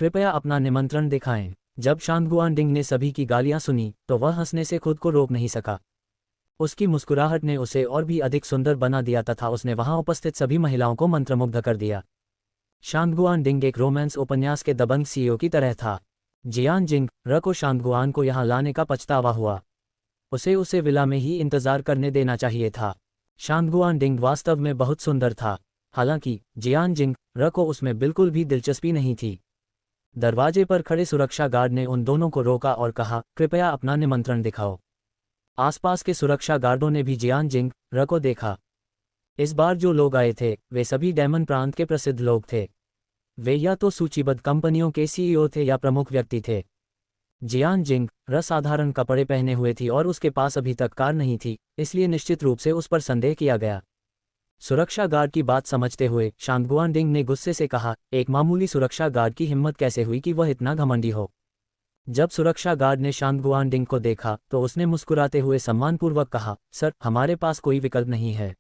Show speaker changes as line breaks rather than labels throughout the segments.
कृपया अपना निमंत्रण दिखाएं। जब शांगुआनडिंग ने सभी की गालियां सुनी तो वह हंसने से खुद को रोक नहीं सका। उसकी मुस्कुराहट ने उसे और भी अधिक सुंदर बना दिया तथा उसने वहां उपस्थित सभी महिलाओं को मंत्रमुग्ध कर दिया। शांगुआनडिंग एक रोमांस उपन्यास के दबंग सीईओ की तरह था। जियानजिंग र को शांगुआन को यहां लाने का पछतावा हुआ। उसे विला में ही इंतजार करने देना चाहिए था। शांगुआनडिंग वास्तव में बहुत सुंदर था, हालांकि जियानजिंग र को उसमें बिल्कुल भी दिलचस्पी नहीं थी। दरवाजे पर खड़े सुरक्षा गार्ड ने उन दोनों को रोका और कहा, कृपया अपना निमंत्रण दिखाओ। आसपास के सुरक्षा गार्डों ने भी जियानजिंग र को देखा। इस बार जो लोग आए थे वे सभी डेमन प्रांत के प्रसिद्ध लोग थे। वे या तो सूचीबद्ध कंपनियों के सीईओ थे या प्रमुख व्यक्ति थे। जियानजिंग र साधारण कपड़े पहने हुए थी और उसके पास अभी तक कार नहीं थी, इसलिए निश्चित रूप से उस पर संदेह किया गया। सुरक्षा गार्ड की बात समझते हुए शांगुआनडिंग ने गुस्से से कहा, एक मामूली सुरक्षा गार्ड की हिम्मत कैसे हुई कि वह इतना घमंडी हो। जब सुरक्षा गार्ड ने शांगुआनडिंग को देखा तो उसने मुस्कुराते हुए सम्मानपूर्वक कहा, सर, हमारे पास कोई विकल्प नहीं है,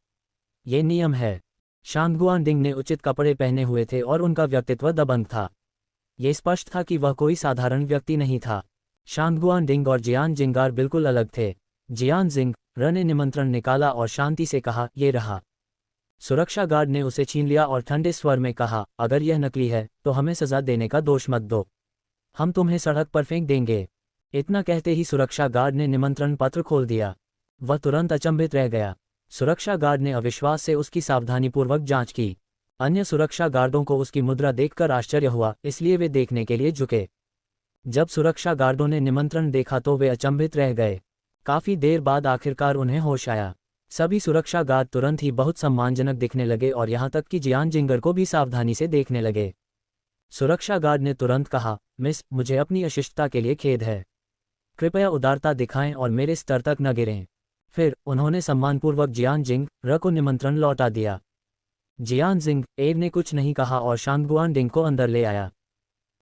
ये नियम है। शांगुआनडिंग ने उचित कपड़े पहने हुए थे और उनका व्यक्तित्व दबंग था। ये स्पष्ट था कि वह कोई साधारण व्यक्ति नहीं था। शांगुआनडिंग और जियानजिंगार बिल्कुल अलग थे। जियानजिंग र ने निमंत्रण निकाला और शांति से कहा, ये रहा। सुरक्षा गार्ड ने उसे छीन लिया और ठंडे स्वर में कहा, अगर यह नकली है तो हमें सजा देने का दोष मत दो, हम तुम्हें सड़क पर फेंक देंगे। इतना कहते ही सुरक्षा गार्ड ने निमंत्रण पत्र खोल दिया। वह तुरंत अचंभित रह गया। सुरक्षा गार्ड ने अविश्वास से उसकी सावधानीपूर्वक जांच की। अन्य सुरक्षा गार्डों को उसकी मुद्रा देखकर आश्चर्य हुआ, इसलिए वे देखने के लिए झुके। जब सुरक्षा गार्डों ने निमंत्रण देखा तो वे अचंभित रह गए। काफी देर बाद आखिरकार उन्हें होश आया। सभी सुरक्षा गार्ड तुरंत ही बहुत सम्मानजनक दिखने लगे और यहां तक कि जियानजिंगर को भी सावधानी से देखने लगे। सुरक्षा गार्ड ने तुरंत कहा, मिस, मुझे अपनी अशिष्टता के लिए खेद है, कृपया उदारता दिखाएं और मेरे स्तर तक न गिरें। फिर उन्होंने सम्मानपूर्वक जियानजिंग र को निमंत्रण लौटा दिया। जियानजिंग एर ने कुछ नहीं कहा और शांगुआनडिंग को अंदर ले आया।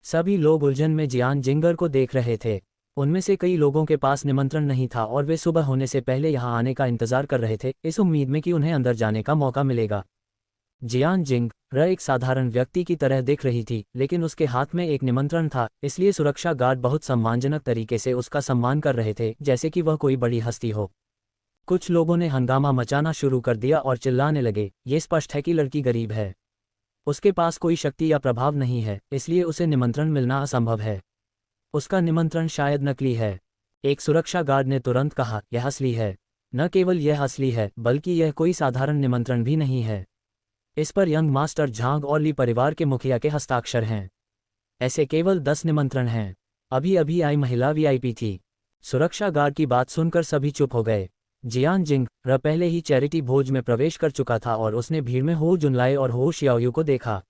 सभी लोग उलझन में जियानजिंगर को देख रहे थे। उनमें से कई लोगों के पास निमंत्रण नहीं था और वे सुबह होने से पहले यहां आने का इंतजार कर रहे थे, इस उम्मीद में कि उन्हें अंदर जाने का मौका मिलेगा। जियानजिंग र एक साधारण व्यक्ति की तरह दिख रही थी, लेकिन उसके हाथ में एक निमंत्रण था, इसलिए सुरक्षा गार्ड बहुत सम्मानजनक तरीके से उसका सम्मान कर रहे थे, जैसे कि वह कोई बड़ी हस्ती हो। कुछ लोगों ने हंगामा मचाना शुरू कर दिया और चिल्लाने लगे, ये स्पष्ट है कि लड़की गरीब है, उसके पास कोई शक्ति या प्रभाव नहीं है, इसलिए उसे निमंत्रण मिलना असंभव है, उसका निमंत्रण शायद नकली है। एक सुरक्षा गार्ड ने तुरंत कहा, यह असली है। न केवल यह असली है, बल्कि यह कोई साधारण निमंत्रण भी नहीं है। इस पर यंग मास्टर झांग और ली परिवार के मुखिया के हस्ताक्षर हैं। ऐसे केवल 10 निमंत्रण हैं। अभी अभी आई महिला वीआईपी थी। सुरक्षा गार्ड की बात सुनकर सभी चुप हो गए। जियानजिंग र पहले ही चैरिटी भोज में प्रवेश कर चुका था और उसने भीड़ में हो जुनलाई और हो शियाओयू को देखा।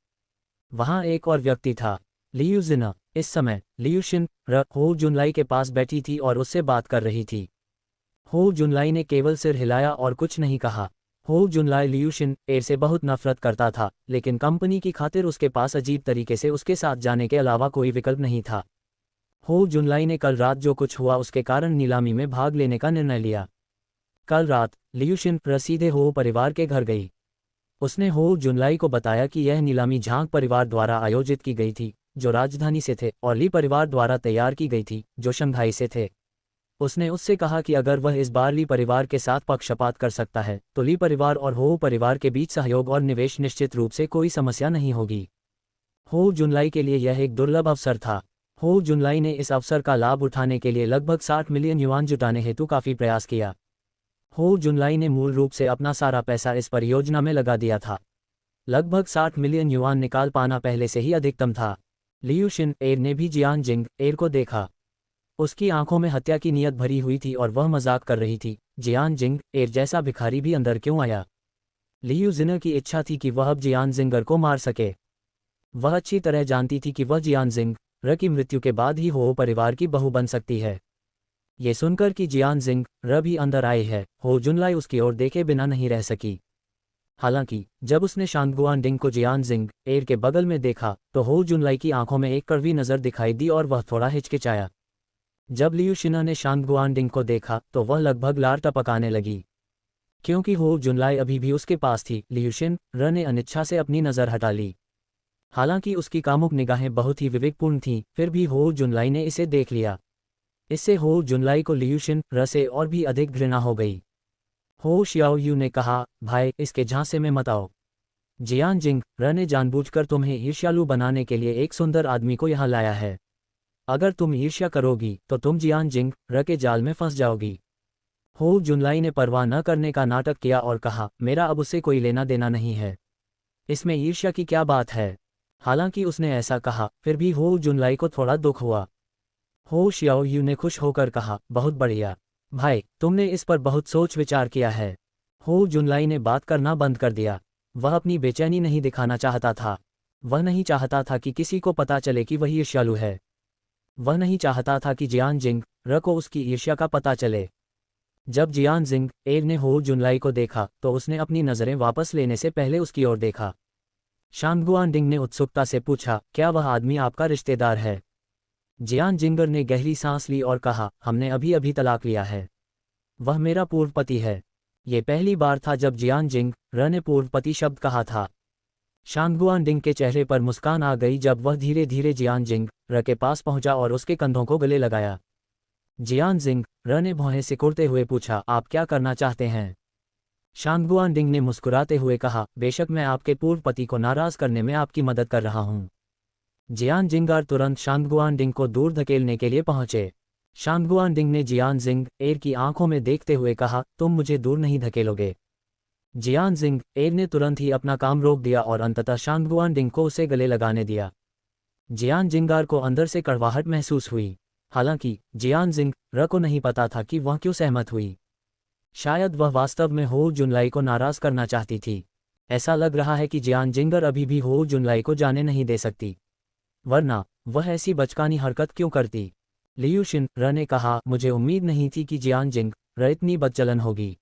वहां एक और व्यक्ति था, लियू जिना। इस समय लियूशिन र हो जुनलाई के पास बैठी थी और उससे बात कर रही थी। हो जुनलाई ने केवल सिर हिलाया और कुछ नहीं कहा। हो जुनलाई लियूशिन एर से बहुत नफरत करता था, लेकिन कंपनी की खातिर उसके पास अजीब तरीके से उसके साथ जाने के अलावा कोई विकल्प नहीं था। हो जुनलाई ने कल रात जो कुछ हुआ उसके कारण नीलामी में भाग लेने का निर्णय लिया। कल रात लियूशिन सीधे हो परिवार के घर गई। उसने हो जुनलाई को बताया कि यह नीलामी झांग परिवार द्वारा आयोजित की गई थी, जो राजधानी से थे, और ली परिवार द्वारा तैयार की गई थी, जो शंघाई से थे। उसने उससे कहा कि अगर वह इस बार ली परिवार के साथ पक्षपात कर सकता है तो ली परिवार और हो परिवार के बीच सहयोग और निवेश निश्चित रूप से कोई समस्या नहीं होगी। हो जुनलाई के लिए यह एक दुर्लभ अवसर था। हो जुनलाई ने इस अवसर का लाभ उठाने के लिए लगभग 60 मिलियन युआन जुटाने हेतु काफी प्रयास किया। हो जुनलाई ने मूल रूप से अपना सारा पैसा इस परियोजना में लगा दिया था। लगभग 60 मिलियन युआन निकाल पाना पहले से ही अधिकतम था। लियूशिन एर ने भी जियानजिंग एर को देखा। उसकी आंखों में हत्या की नीयत भरी हुई थी और वह मजाक कर रही थी, जियानजिंग एर जैसा भिखारी भी अंदर क्यों आया। लियू जिना की इच्छा थी कि वह अब जियानजिंगर को मार सके। वह अच्छी तरह जानती थी कि वह जियानजिंग र की मृत्यु के बाद ही हो परिवार की बहू बन सकती है। ये सुनकर कि जियानजिंग र भी अंदर आए है, हो जुनलाई उसकी ओर देखे बिना नहीं रह सकी। हालांकि जब उसने शांगुआनडिंग को जियानजिंग एर के बगल में देखा तो हो जुनलाई की आंखों में एक कड़वी नजर दिखाई दी और वह थोड़ा हिचकिचाया। जब लियूशिना ने शांगुआनडिंग को देखा तो वह लगभग लार टपकाने लगी। क्योंकि हो जुनलाई अभी भी उसके पास थी, लियूशिन र ने अनिच्छा से अपनी नज़र हटा ली। हालांकि उसकी कामुक निगाहें बहुत ही विवेकपूर्ण थीं, फिर भी हो जुनलाई ने इसे देख लिया। इससे हो जुनलाई को लियूशिन र से और भी अधिक घृणा हो गई। हो शियाओयू ने कहा, भाई इसके झांसे में मत आओ। जियान जिंग र ने जानबूझकर तुम्हें ईर्ष्यालु बनाने के लिए एक सुंदर आदमी को यहाँ लाया है। अगर तुम ईर्ष्या करोगी तो तुम जियान जिंग र के जाल में फंस जाओगी। हो जुनलाई ने परवाह न करने का नाटक किया और कहा, मेरा अब उससे कोई लेना देना नहीं है। इसमें ईर्ष्या की क्या बात है। हालांकि उसने ऐसा कहा, फिर भी हो जुनलाई को थोड़ा दुख हुआ। हो शियाओयू ने खुश होकर कहा, बहुत बढ़िया भाई, तुमने इस पर बहुत सोच विचार किया है। हो जुनलाई ने बात करना बंद कर दिया। वह अपनी बेचैनी नहीं दिखाना चाहता था। वह नहीं चाहता था कि किसी को पता चले कि वह ईर्ष्यालु है। वह नहीं चाहता था कि जियान जिंग र को उसकी ईर्ष्या का पता चले। जब जियान जिंग एर ने हो जुनलाई को देखा तो उसने अपनी नज़रें वापस लेने से पहले उसकी ओर देखा। शांगगुआनडिंग ने उत्सुकता से पूछा, क्या वह आदमी आपका रिश्तेदार है? जियान जिंगर ने गहरी सांस ली और कहा, हमने अभी अभी तलाक लिया है। वह मेरा पूर्व पति है। ये पहली बार था जब जियान जिंग र ने पूर्व पति शब्द कहा था। शांगगुआनडिंग के चेहरे पर मुस्कान आ गई जब वह धीरे धीरे जियान जिंग र के पास पहुंचा और उसके कंधों को गले लगाया। जियान जिंग र ने भौहें सिकुड़ते हुए पूछा, आप क्या करना चाहते हैं? शांगगुआनडिंग ने मुस्कुराते हुए कहा, बेशक मैं आपके पूर्व पति को नाराज करने में आपकी मदद कर रहा हूं। जियान जिंगार तुरंत शांगगुआनडिंग को दूर धकेलने के लिए पहुंचे। शांगगुआनडिंग ने जियान जिंग एर की आंखों में देखते हुए कहा, तुम मुझे दूर नहीं धकेलोगे। जियान जिंग एर ने तुरंत ही अपना काम रोक दिया और अंततः शांगगुआनडिंग को उसे गले लगाने दिया। जियान जिंगार को अंदर से कड़वाहट महसूस हुई। हालांकि जियान जिंग र को नहीं पता था कि वह क्यों सहमत हुई। शायद वह वास्तव में हो जुनलाई को नाराज करना चाहती थी। ऐसा लग रहा है कि जियान जिंगर अभी भी हो जुनलाई को जाने नहीं दे सकती, वरना वह ऐसी बचकानी हरकत क्यों करती। लियूशिन र ने कहा, मुझे उम्मीद नहीं थी कि जियान जिंग र इतनी बदचलन होगी।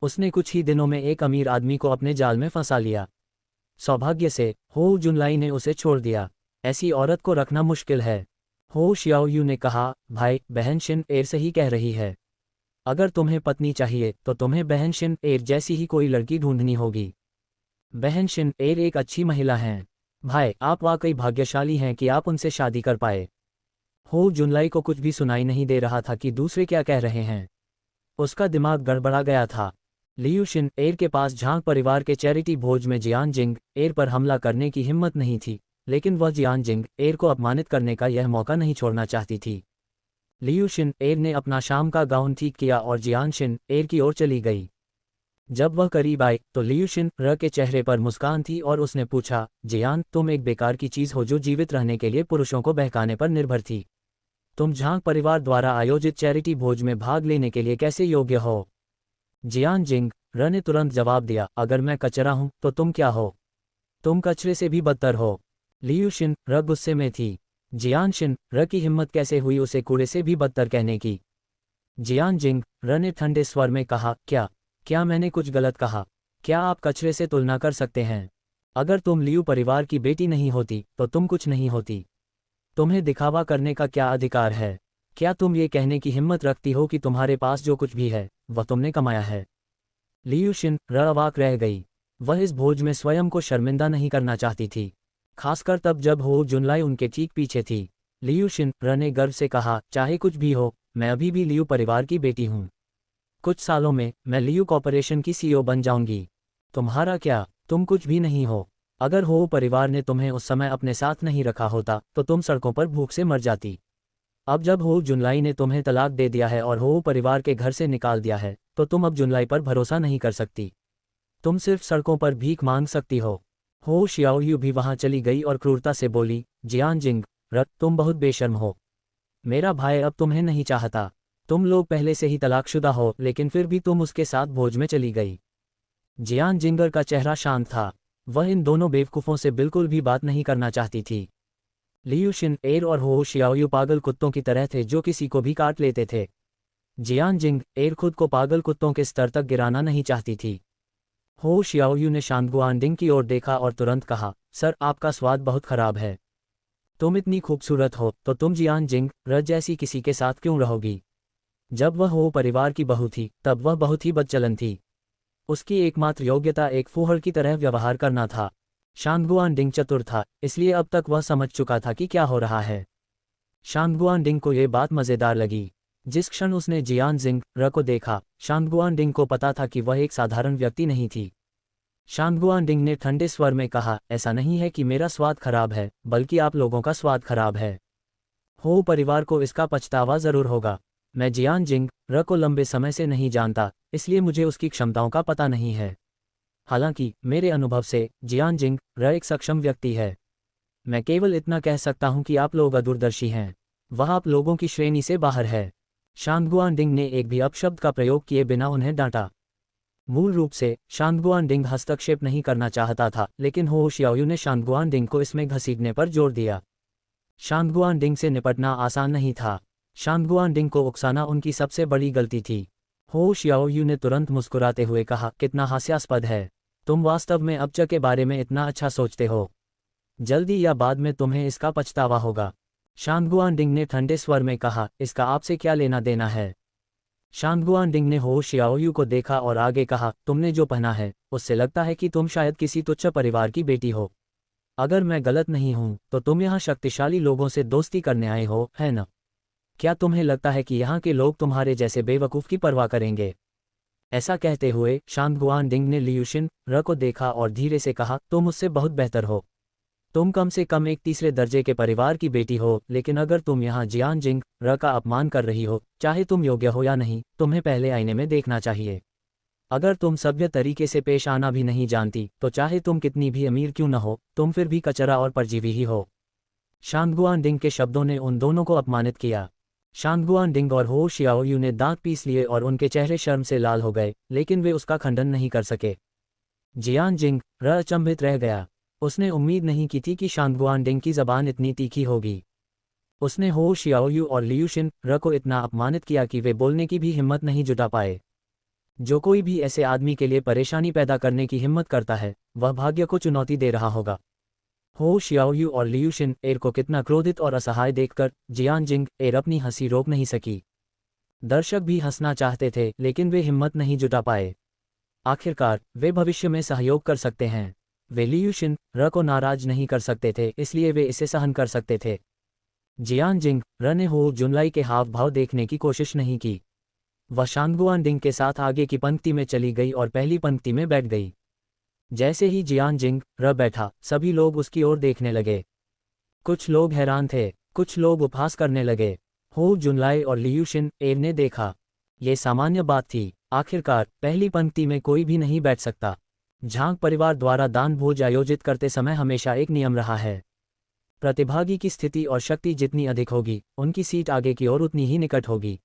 उसने कुछ ही दिनों में एक अमीर आदमी को अपने जाल में फंसा लिया। सौभाग्य से हो जुनलाई ने उसे छोड़ दिया। ऐसी औरत को रखना मुश्किल है। हो शियाओयू ने कहा, भाई बहन शिन एर से ही कह रही है। अगर तुम्हें पत्नी चाहिए तो तुम्हें बहन शिन एर जैसी ही कोई लड़की ढूंढनी होगी। बहन शिन एर एक अच्छी महिला हैं। भाई आप वाकई भाग्यशाली हैं कि आप उनसे शादी कर पाए। हो जुनलाई को कुछ भी सुनाई नहीं दे रहा था कि दूसरे क्या कह रहे हैं। उसका दिमाग गड़बड़ा गया था। लियूशिन एर के पास झांग परिवार के चैरिटी भोज में जियान जिंग एर पर हमला करने की हिम्मत नहीं थी, लेकिन वह जियान जिंग एर को अपमानित करने का यह मौका नहीं छोड़ना चाहती थी। लियूशिन एर ने अपना शाम का गाउन ठीक किया और जियान शिन एर की ओर चली गई। जब वह करीब आई तो लियूशिन र के चेहरे पर मुस्कान थी और उसने पूछा, जियान तुम एक बेकार की चीज़ हो जो जीवित रहने के लिए पुरुषों को बहकाने पर निर्भर थी। तुम झांग परिवार द्वारा आयोजित चैरिटी भोज में भाग लेने के लिए कैसे योग्य हो? जियान जिंग र ने तुरंत जवाब दिया, अगर मैं कचरा हूं तो तुम क्या हो? तुम कचरे से भी बदतर हो। लियूशिन र गुस्से में थी। जियान शिन र की हिम्मत कैसे हुई उसे कूड़े से भी बदतर कहने की। जियान जिंग र ने ठंडे स्वर में कहा, क्या मैंने कुछ गलत कहा? क्या आप कचरे से तुलना कर सकते हैं? अगर तुम लियू परिवार की बेटी नहीं होती तो तुम कुछ नहीं होती। तुम्हें दिखावा करने का क्या अधिकार है? क्या तुम ये कहने की हिम्मत रखती हो कि तुम्हारे पास जो कुछ भी है वह तुमने कमाया है? लियूशिन र अवाक रह गई। वह इस भोज में स्वयं को शर्मिंदा नहीं करना चाहती थी, खासकर तब जब हो जुनलाई उनके ठीक पीछे थी। लियूशिन र ने गर्व से कहा, चाहे कुछ भी हो, मैं अभी भी लियू परिवार की बेटी हूँ। कुछ सालों में मैं लियू कॉर्पोरेशन की सीईओ बन जाऊंगी। तुम्हारा क्या? तुम कुछ भी नहीं हो। अगर हो परिवार ने तुम्हें उस समय अपने साथ नहीं रखा होता तो तुम सड़कों पर भूख से मर जाती। अब जब हो जुनलाई ने तुम्हें तलाक दे दिया है और हो परिवार के घर से निकाल दिया है तो तुम अब जुनलाई पर भरोसा नहीं कर सकती। तुम सिर्फ सड़कों पर भीख मांग सकती हो। हो शियाओयू भी वहां चली गई और क्रूरता से बोली, जियान जिंग र तुम बहुत बेशर्म हो। मेरा भाई अब तुम्हें नहीं चाहता। तुम लोग पहले से ही तलाकशुदा हो, लेकिन फिर भी तुम उसके साथ भोज में चली गई। जियान जिंगर का चेहरा शांत था। वह इन दोनों बेवकूफ़ों से बिल्कुल भी बात नहीं करना चाहती थी। लियूशिन एर और हो शियाओयू पागल कुत्तों की तरह थे जो किसी को भी काट लेते थे। जियान जिंग एर खुद को पागल कुत्तों के स्तर तक गिराना नहीं चाहती थी। हो शियाओयू ने शांगगुआनडिंग की ओर देखा और तुरंत कहा, सर आपका स्वाद बहुत खराब है। तुम इतनी खूबसूरत हो तो तुम जियान जिंग र जैसी किसी के साथ क्यों रहोगी? जब वह हो परिवार की बहू थी तब वह बहुत ही बदचलन थी। उसकी एकमात्र योग्यता एक फूहड़ की तरह व्यवहार करना था। शांगुआनडिंग चतुर था, इसलिए अब तक वह समझ चुका था कि क्या हो रहा है। शांगुआनडिंग को ये बात मज़ेदार लगी। जिस क्षण उसने जियान जिंग को देखा, शांगुआनडिंग को पता था कि वह एक साधारण व्यक्ति नहीं थी। शांगुआनडिंग ने ठंडे स्वर में कहा, ऐसा नहीं है कि मेरा स्वाद खराब है, बल्कि आप लोगों का स्वाद खराब है। हो परिवार को इसका पछतावा जरूर होगा। मैं जियान जिंग को लंबे समय से नहीं जानता, इसलिए मुझे उसकी क्षमताओं का पता नहीं है। हालांकि मेरे अनुभव से जियान जिंग एक सक्षम व्यक्ति है। मैं केवल इतना कह सकता हूं कि आप लोग अदूरदर्शी हैं। वह आप लोगों की श्रेणी से बाहर है। शांगुआनडिंग ने एक भी अपशब्द का प्रयोग किए बिना उन्हें डांटा। मूल रूप से शांगुआनडिंग हस्तक्षेप नहीं करना चाहता था, लेकिन हो शियाओयू ने शांगुआनडिंग को इसमें घसीटने पर जोर दिया। शांगुआनडिंग से निपटना आसान नहीं था। शांगुआनडिंग को उकसाना उनकी सबसे बड़ी गलती थी। हो शियाओयू ने तुरंत मुस्कुराते हुए कहा, कितना हास्यास्पद है। तुम वास्तव में अपच के बारे में इतना अच्छा सोचते हो। जल्दी या बाद में तुम्हें इसका पछतावा होगा। शांगुआनडिंग ने ठंडे स्वर में कहा, इसका आपसे क्या लेना देना है। शांगुआनडिंग ने हो शियाओयू को देखा और आगे कहा, तुमने जो पहना है उससे लगता है कि तुम शायद किसी तुच्छ परिवार की बेटी हो। अगर मैं गलत नहीं हूं तो तुम यहाँ शक्तिशाली लोगों से दोस्ती करने आए हो, है न? क्या तुम्हें लगता है कि यहाँ के लोग तुम्हारे जैसे बेवकूफ़ की परवाह करेंगे? ऐसा कहते हुए शांगुआनडिंग ने लियूशिन को देखा और धीरे से कहा, तुम मुझसे बहुत बेहतर हो। तुम कम से कम एक तीसरे दर्जे के परिवार की बेटी हो, लेकिन अगर तुम यहाँ जियान जिंग का अपमान कर रही हो, चाहे तुम योग्य हो या नहीं, तुम्हें पहले आईने में देखना चाहिए। अगर तुम सभ्य तरीके से पेश आना भी नहीं जानती, तो चाहे तुम कितनी भी अमीर क्यों न हो, तुम फिर भी कचरा और परजीवी ही हो। शांगुआनडिंग के शब्दों ने उन दोनों को अपमानित किया। शांगुआनडिंग और हो शियाओयू ने दांत पीस लिए और उनके चेहरे शर्म से लाल हो गए, लेकिन वे उसका खंडन नहीं कर सके। जियान जिंग अचंभित रह गया। उसने उम्मीद नहीं की थी कि शांगुआनडिंग की जबान इतनी तीखी होगी। उसने हो शियाओयू और लियूशिन को इतना अपमानित किया कि वे बोलने की भी हिम्मत नहीं जुटा पाए। जो कोई भी ऐसे आदमी के लिए परेशानी पैदा करने की हिम्मत करता है, वह भाग्य को चुनौती दे रहा होगा। हो शियाओयू और लियूशिन को कितना क्रोधित और असहाय देखकर जियान जिंग अपनी हंसी रोक नहीं सकी। दर्शक भी हंसना चाहते थे, लेकिन वे हिम्मत नहीं जुटा पाए। आखिरकार वे भविष्य में सहयोग कर सकते हैं। वे लियूशिन को नाराज नहीं कर सकते थे, इसलिए वे इसे सहन कर सकते थे। जियान जिंग ने हो जुनलाई के हाव भाव देखने की कोशिश नहीं की। वह शांगुआनडिंग के साथ आगे की पंक्ति में चली गई और पहली पंक्ति में बैठ गई। जैसे ही जियान जिंग बैठा, सभी लोग उसकी ओर देखने लगे। कुछ लोग हैरान थे, कुछ लोग उपहास करने लगे। हो जुनलाई और लियूशिन ने देखा। ये सामान्य बात थी। आखिरकार पहली पंक्ति में कोई भी नहीं बैठ सकता। झांग परिवार द्वारा दान भोज आयोजित करते समय हमेशा एक नियम रहा है। प्रतिभागी की स्थिति और शक्ति जितनी अधिक होगी, उनकी सीट आगे की ओर उतनी ही निकट होगी।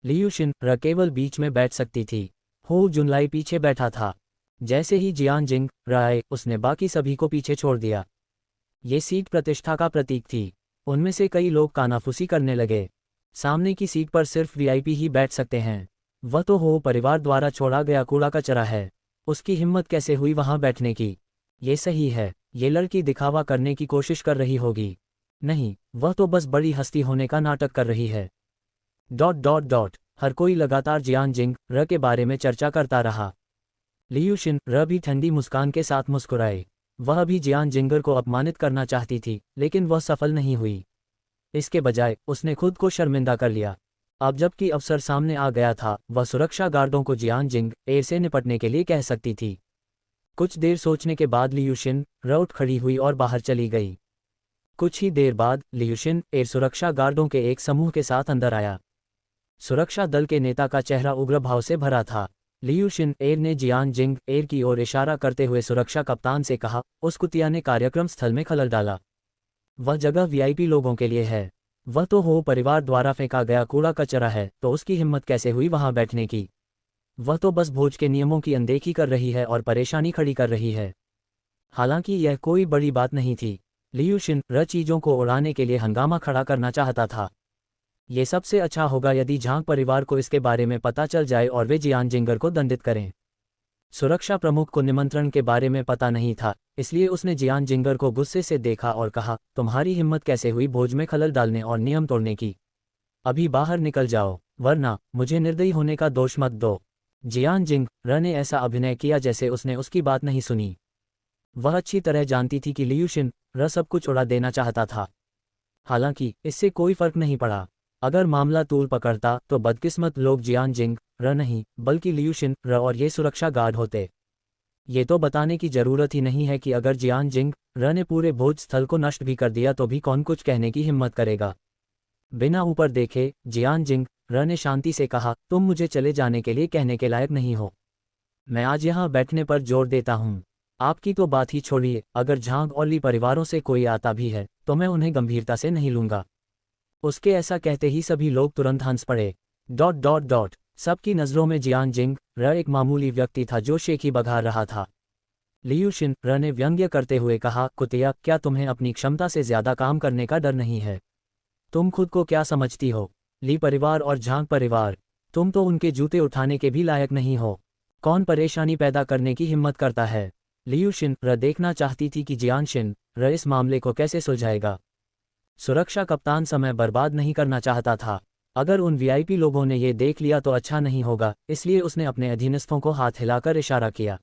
लियूशिन केवल बीच में बैठ सकती थी। हो जुनलाई पीछे बैठा था। जैसे ही जियान जिंग आए, उसने बाकी सभी को पीछे छोड़ दिया। ये सीट प्रतिष्ठा का प्रतीक थी। उनमें से कई लोग कानाफूसी करने लगे। सामने की सीट पर सिर्फ वीआईपी ही बैठ सकते हैं। वह तो हो परिवार द्वारा छोड़ा गया कूड़ा कचरा है। उसकी हिम्मत कैसे हुई वहां बैठने की? ये सही है, ये लड़की दिखावा करने की कोशिश कर रही होगी। नहीं, वह तो बस बड़ी हस्ती होने का नाटक कर रही है। ... हर कोई लगातार जियान जिंग के बारे में चर्चा करता रहा। लियूशिन भी ठंडी मुस्कान के साथ मुस्कुराए। वह भी जियान जिंगर को अपमानित करना चाहती थी, लेकिन वह सफल नहीं हुई। इसके बजाय उसने खुद को शर्मिंदा कर लिया। अब जबकि अवसर सामने आ गया था, वह सुरक्षा गार्डों को जियान जिंग से निपटने के लिए कह सकती थी। कुछ देर सोचने के बाद लियूशिन उठ खड़ी हुई और बाहर चली गई। कुछ ही देर बाद लियूशिन सुरक्षा गार्डों के एक समूह के साथ अंदर आया। सुरक्षा दल के नेता का चेहरा उग्र भाव से भरा था। लियूशिन ने जियान जिंग की ओर इशारा करते हुए सुरक्षा कप्तान से कहा, उस कुतिया ने कार्यक्रम स्थल में खलल डाला। वह जगह वीआईपी लोगों के लिए है। वह तो हो परिवार द्वारा फेंका गया कूड़ा कचरा है, तो उसकी हिम्मत कैसे हुई वहां बैठने की? वह तो बस भोज के नियमों की अनदेखी कर रही है और परेशानी खड़ी कर रही है। हालांकि यह कोई बड़ी बात नहीं थी। लियूशिन चीजों को उड़ाने के लिए हंगामा खड़ा करना चाहता था। ये सबसे अच्छा होगा यदि झांग परिवार को इसके बारे में पता चल जाए और वे जियान जिंगर को दंडित करें। सुरक्षा प्रमुख को निमंत्रण के बारे में पता नहीं था, इसलिए उसने जियान जिंगर को गुस्से से देखा और कहा, तुम्हारी हिम्मत कैसे हुई भोज में खलल डालने और नियम तोड़ने की? अभी बाहर निकल जाओ, वरना मुझे निर्दयी होने का दोष मत दो। जियान जिंग ने ऐसा अभिनय किया जैसे उसने उसकी बात नहीं सुनी। वह अच्छी तरह जानती थी कि लियूशिन र सब कुछ उड़ा देना चाहता था। हालांकि इससे कोई फर्क नहीं पड़ा। अगर मामला तूल पकड़ता तो बदकिस्मत लोग जियान जिंग र नहीं बल्कि लियूशिन र और ये सुरक्षा गार्ड होते। ये तो बताने की जरूरत ही नहीं है कि अगर जियान जिंग र ने पूरे भोज स्थल को नष्ट भी कर दिया तो भी कौन कुछ कहने की हिम्मत करेगा। बिना ऊपर देखे जियान जिंग र ने शांति से कहा, तुम मुझे चले जाने के लिए कहने के लायक नहीं हो। मैं आज यहाँ बैठने पर जोर देता हूँ। आपकी तो बात ही छोड़िए, अगर झांग और ली परिवारों से कोई आता भी है तो मैं उन्हें गंभीरता से नहीं लूंगा। उसके ऐसा कहते ही सभी लोग तुरंत हंस पड़े। सबकी नज़रों में जियान जिंग र एक मामूली व्यक्ति था जो शेखी बघार रहा था। लियूशिन र ने व्यंग्य करते हुए कहा, कुतिया, क्या तुम्हें अपनी क्षमता से ज्यादा काम करने का डर नहीं है? तुम खुद को क्या समझती हो? ली परिवार और झांग परिवार, तुम तो उनके जूते उठाने के भी लायक नहीं हो। कौन परेशानी पैदा करने की हिम्मत करता है? लियूशिन र देखना चाहती थी कि जियानशिन र इस मामले को कैसे सुलझाएगा। सुरक्षा कप्तान समय बर्बाद नहीं करना चाहता था। अगर उन वीआईपी लोगों ने ये देख लिया तो अच्छा नहीं होगा, इसलिए उसने अपने अधीनस्थों को हाथ हिलाकर इशारा किया।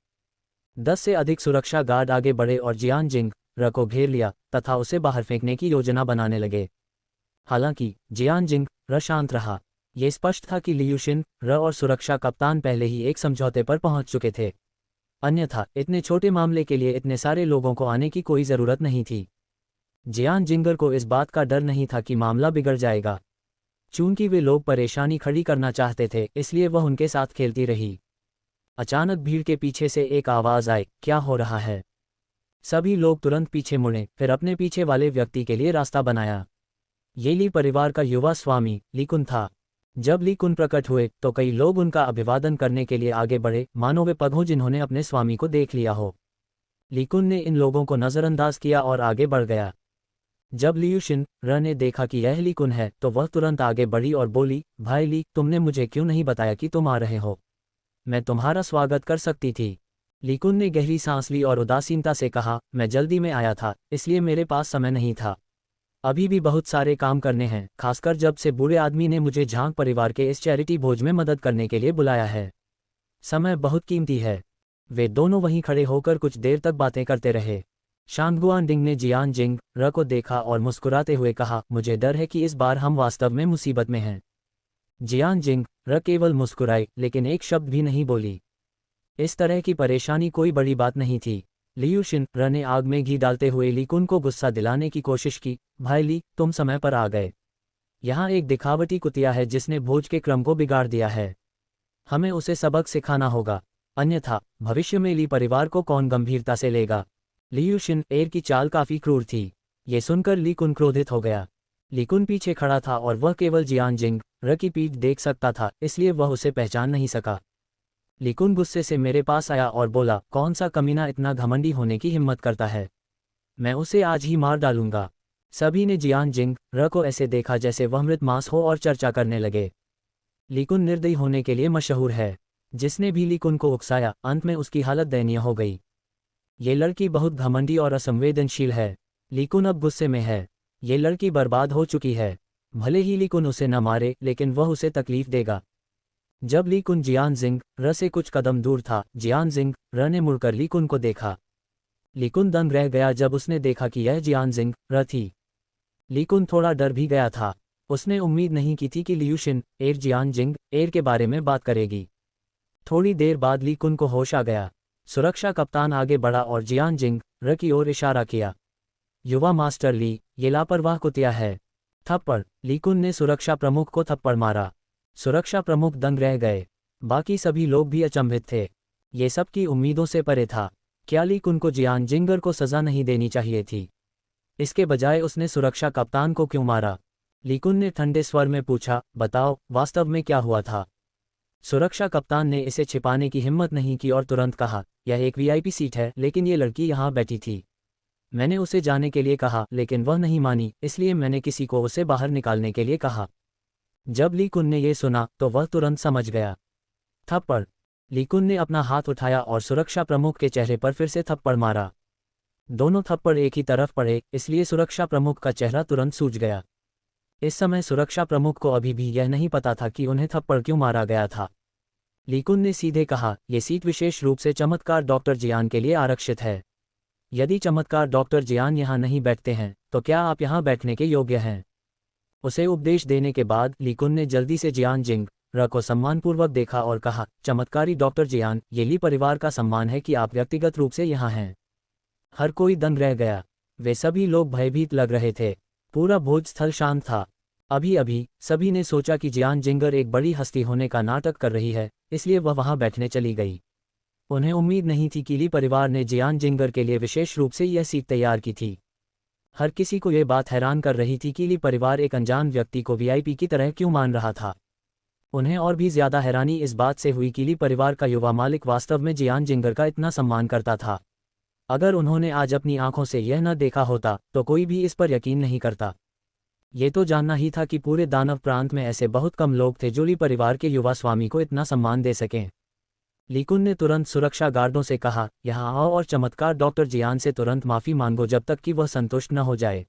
10 से अधिक सुरक्षा गार्ड आगे बढ़े और जियान जिंग र को घेर लिया तथा उसे बाहर फेंकने की योजना बनाने लगे। हालांकि जियान जिंग र शांत रहा। ये स्पष्ट था कि लियूशिन र और सुरक्षा कप्तान पहले ही एक समझौते पर पहुंच चुके थे। अन्यथा इतने छोटे मामले के लिए इतने सारे लोगों को आने की कोई ज़रूरत नहीं थी। जियान जिंगर को इस बात का डर नहीं था कि मामला बिगड़ जाएगा। चूंकि वे लोग परेशानी खड़ी करना चाहते थे, इसलिए वह उनके साथ खेलती रही। अचानक भीड़ के पीछे से एक आवाज़ आई, क्या हो रहा है? सभी लोग तुरंत पीछे मुड़े, फिर अपने पीछे वाले व्यक्ति के लिए रास्ता बनाया। ये ली परिवार का युवा स्वामी लीकुन था। जब लीकुन प्रकट हुए तो कई लोग उनका अभिवादन करने के लिए आगे बढ़े, मानो वे पग हों जिन्होंने अपने स्वामी को देख लिया हो। लीकुन ने इन लोगों को नज़रअंदाज किया और आगे बढ़ गया। जब लियूशिन र ने देखा कि यह लीकुन है तो वह तुरंत आगे बढ़ी और बोली, भाई ली, तुमने मुझे क्यों नहीं बताया कि तुम आ रहे हो? मैं तुम्हारा स्वागत कर सकती थी। लीकुन ने गहरी सांस ली और उदासीनता से कहा, मैं जल्दी में आया था, इसलिए मेरे पास समय नहीं था। अभी भी बहुत सारे काम करने हैं, खासकर जब से बूढ़े आदमी ने मुझे झांग परिवार के इस चैरिटी भोज में मदद करने के लिए बुलाया है। समय बहुत कीमती है। वे दोनों वहीं खड़े होकर कुछ देर तक बातें करते रहे। शांगगुआनडिंग ने जियान जिंग र को देखा और मुस्कुराते हुए कहा, मुझे डर है कि इस बार हम वास्तव में मुसीबत में हैं। जियान जिंग र केवल मुस्कुराई, लेकिन एक शब्द भी नहीं बोली। इस तरह की परेशानी कोई बड़ी बात नहीं थी। लियूशिन र ने आग में घी डालते हुए लीकुन को गुस्सा दिलाने की कोशिश की, भाई ली, तुम समय पर आ गए। यहाँ एक दिखावटी कुतिया है जिसने भोज के क्रम को बिगाड़ दिया है। हमें उसे सबक सिखाना होगा, अन्यथा भविष्य में ली परिवार को कौन गंभीरता से लेगा। लियूशिन एर की चाल काफी क्रूर थी। ये सुनकर लीकुन क्रोधित हो गया। लीकुन पीछे खड़ा था और वह केवल जियान जिंग र की पीठ देख सकता था, इसलिए वह उसे पहचान नहीं सका। लीकुन गुस्से से मेरे पास आया और बोला, कौन सा कमीना इतना घमंडी होने की हिम्मत करता है? मैं उसे आज ही मार डालूंगा। सभी ने जियान जिंग र को ऐसे देखा जैसे वह मृत मांस हो और चर्चा करने लगे। लीकुन निर्दयी होने के लिए मशहूर है। जिसने भी लीकुन को उकसाया, अंत में उसकी हालत दयनीय हो गई। ये लड़की बहुत घमंडी और असंवेदनशील है। लीकुन अब गुस्से में है। ये लड़की बर्बाद हो चुकी है। भले ही लीकुन उसे न मारे, लेकिन वह उसे तकलीफ देगा। जब लीकुन जियान जिंग र से कुछ कदम दूर था, जियान जिंग र ने मुड़कर लीकुन को देखा। लीकुन दंग रह गया जब उसने देखा कि यह जियान जिंग र थी। लीकुन थोड़ा डर भी गया था। उसने उम्मीद नहीं की थी कि लियूशिन एर जियान जिंग एर के बारे में बात करेगी। थोड़ी देर बाद लीकुन को होश आ गया। सुरक्षा कप्तान आगे बढ़ा और जियान जिंग र की ओर इशारा किया, युवा मास्टर ली, ये लापरवाह कुतिया है। थप्पड़। लीकुन ने सुरक्षा प्रमुख को थप्पड़ मारा। सुरक्षा प्रमुख दंग रह गए। बाकी सभी लोग भी अचंभित थे। ये सब की उम्मीदों से परे था। क्या लीकुन को जियान जिंगर को सजा नहीं देनी चाहिए थी? इसके बजाय उसने सुरक्षा कप्तान को क्यों मारा? लीकुन ने ठंडे स्वर में पूछा, बताओ, वास्तव में क्या हुआ था? सुरक्षा कप्तान ने इसे छिपाने की हिम्मत नहीं की और तुरंत कहा, यह एक वीआईपी सीट है, लेकिन ये लड़की यहाँ बैठी थी। मैंने उसे जाने के लिए कहा, लेकिन वह नहीं मानी, इसलिए मैंने किसी को उसे बाहर निकालने के लिए कहा। जब लीकुन ने यह सुना तो वह तुरंत समझ गया। थप्पड़। लीकुन ने अपना हाथ उठाया और सुरक्षा प्रमुख के चेहरे पर फिर से थप्पड़ मारा। दोनों थप्पड़ एक ही तरफ पड़े, इसलिए सुरक्षा प्रमुख का चेहरा तुरंत सूज गया। इस समय सुरक्षा प्रमुख को अभी भी यह नहीं पता था कि उन्हें थप्पड़ क्यों मारा गया था। लीकुन ने सीधे कहा, यह सीट विशेष रूप से चमत्कार डॉक्टर जियान के लिए आरक्षित है। यदि चमत्कार डॉक्टर जियान यहाँ नहीं बैठते हैं तो क्या आप यहाँ बैठने के योग्य हैं? उसे उपदेश देने के बाद ली कुन ने जल्दी से जियान जिंग र को सम्मानपूर्वक देखा और कहा, चमत्कारी डॉक्टर जियान, ये ली परिवार का सम्मान है कि आप व्यक्तिगत रूप से यहाँ हैं। हर कोई दंग रह गया। वे सभी लोग भयभीत लग रहे थे। पूरा भोज स्थल शांत था। अभी अभी सभी ने सोचा कि जियान जिंगर एक बड़ी हस्ती होने का नाटक कर रही है, इसलिए वह वहां बैठने चली गई। उन्हें उम्मीद नहीं थी कि ली परिवार ने जियान जिंगर के लिए विशेष रूप से यह सीट तैयार की थी। हर किसी को यह बात हैरान कर रही थी कि ली परिवार एक अनजान व्यक्ति को वीआईपी की तरह क्यों मान रहा था। उन्हें और भी ज्यादा हैरानी इस बात से हुई कि ली परिवार का युवा मालिक वास्तव में जियान जिंगर का इतना सम्मान करता था। अगर उन्होंने आज अपनी आंखों से यह न देखा होता तो कोई भी इस पर यकीन नहीं करता। ये तो जानना ही था कि पूरे दानव प्रांत में ऐसे बहुत कम लोग थे जो ली परिवार के युवा स्वामी को इतना सम्मान दे सकें। ली कुन ने तुरंत सुरक्षा गार्डों से कहा, यहाँ आओ और चमत्कार डॉक्टर जियान से तुरंत माफी मांगो जब तक कि वह संतुष्ट न हो जाए।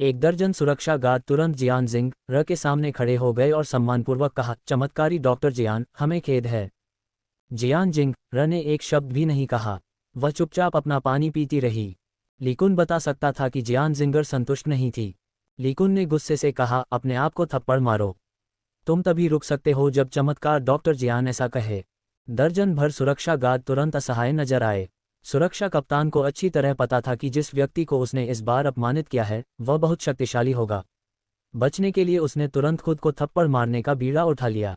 एक दर्जन सुरक्षा गार्ड तुरंत जियान जिंग र के सामने खड़े हो गए और सम्मानपूर्वक कहा, चमत्कारी डॉक्टर जियान, हमें खेद है। जियान जिंग र ने एक शब्द भी नहीं कहा। वह चुपचाप अपना पानी पीती रही। ली कुन बता सकता था कि जियान जिंगर संतुष्ट नहीं थी। ली कुन ने गुस्से से कहा, अपने आप को थप्पड़ मारो। तुम तभी रुक सकते हो जब चमत्कार डॉक्टर जियान ऐसा कहे। दर्जन भर सुरक्षा गार्ड तुरंत असहाय नजर आए। सुरक्षा कप्तान को अच्छी तरह पता था कि जिस व्यक्ति को उसने इस बार अपमानित किया है वह बहुत शक्तिशाली होगा। बचने के लिए उसने तुरंत खुद को थप्पड़ मारने का बीड़ा उठा लिया।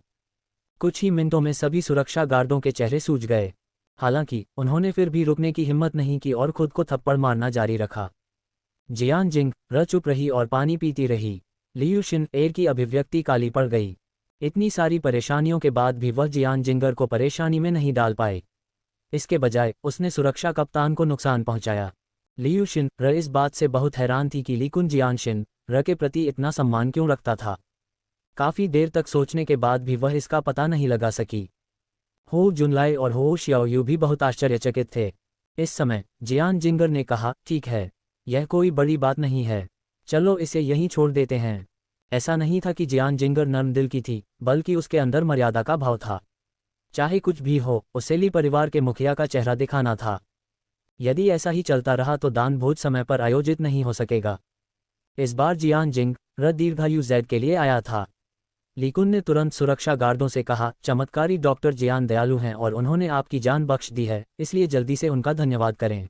कुछ ही मिनटों में सभी सुरक्षा गार्डों के चेहरे सूज गए। हालांकि उन्होंने फिर भी रुकने की हिम्मत नहीं की और खुद को थप्पड़ मारना जारी रखा। जियान जिंग र चुप रही और पानी पीती रही। लियू शिन एर की अभिव्यक्ति काली पड़ गई। इतनी सारी परेशानियों के बाद भी वह जियान जिंगर को परेशानी में नहीं डाल पाए। इसके बजाय उसने सुरक्षा कप्तान को नुकसान पहुंचाया। लियू शिन र इस बात से बहुत हैरान थी कि ली कुन जियान शिन र के प्रति इतना सम्मान क्यों रखता था। काफी देर तक सोचने के बाद भी वह इसका पता नहीं लगा सकी। हो जुनलाई और हो शियाओयू भी बहुत आश्चर्यचकित थे। इस समय जियान जिंगर ने कहा, ठीक है, यह कोई बड़ी बात नहीं है, चलो इसे यहीं छोड़ देते हैं। ऐसा नहीं था कि जियान जिंगर नर्म दिल की थी, बल्कि उसके अंदर मर्यादा का भाव था। चाहे कुछ भी हो, उसे ली परिवार के मुखिया का चेहरा दिखाना था। यदि ऐसा ही चलता रहा तो दान भोज समय पर आयोजित नहीं हो सकेगा। इस बार जियान जिंग र दीर्घायु जैद के लिए आया था। ली कुन ने तुरंत सुरक्षा गार्डों से कहा, चमत्कारी डॉक्टर जियान दयालु हैं और उन्होंने आपकी जान बख्श दी है, इसलिए जल्दी से उनका धन्यवाद करें।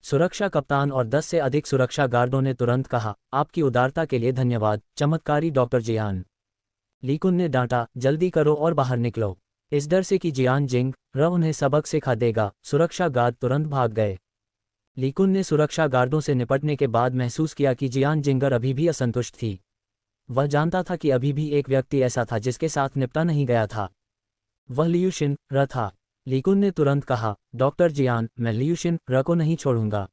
सुरक्षा कप्तान और 10 से अधिक सुरक्षा गार्डों ने तुरंत कहा, आपकी उदारता के लिए धन्यवाद, चमत्कारी डॉक्टर जियान। ली कुन ने डांटा, जल्दी करो और बाहर निकलो। इस डर से कि जियान जिंग र उन्हें सबक सिखा देगा, सुरक्षा गार्ड तुरंत भाग गए। ली कुन ने सुरक्षा गार्डों से निपटने के बाद महसूस किया कि जियान जिंगर अभी भी असंतुष्ट थी। वह जानता था कि अभी भी एक व्यक्ति ऐसा था जिसके साथ निपटा नहीं गया था। वह लियू शिन र था। ली कुन ने तुरंत कहा, डॉक्टर जियान, मैं लियू शिन र को नहीं छोड़ूंगा,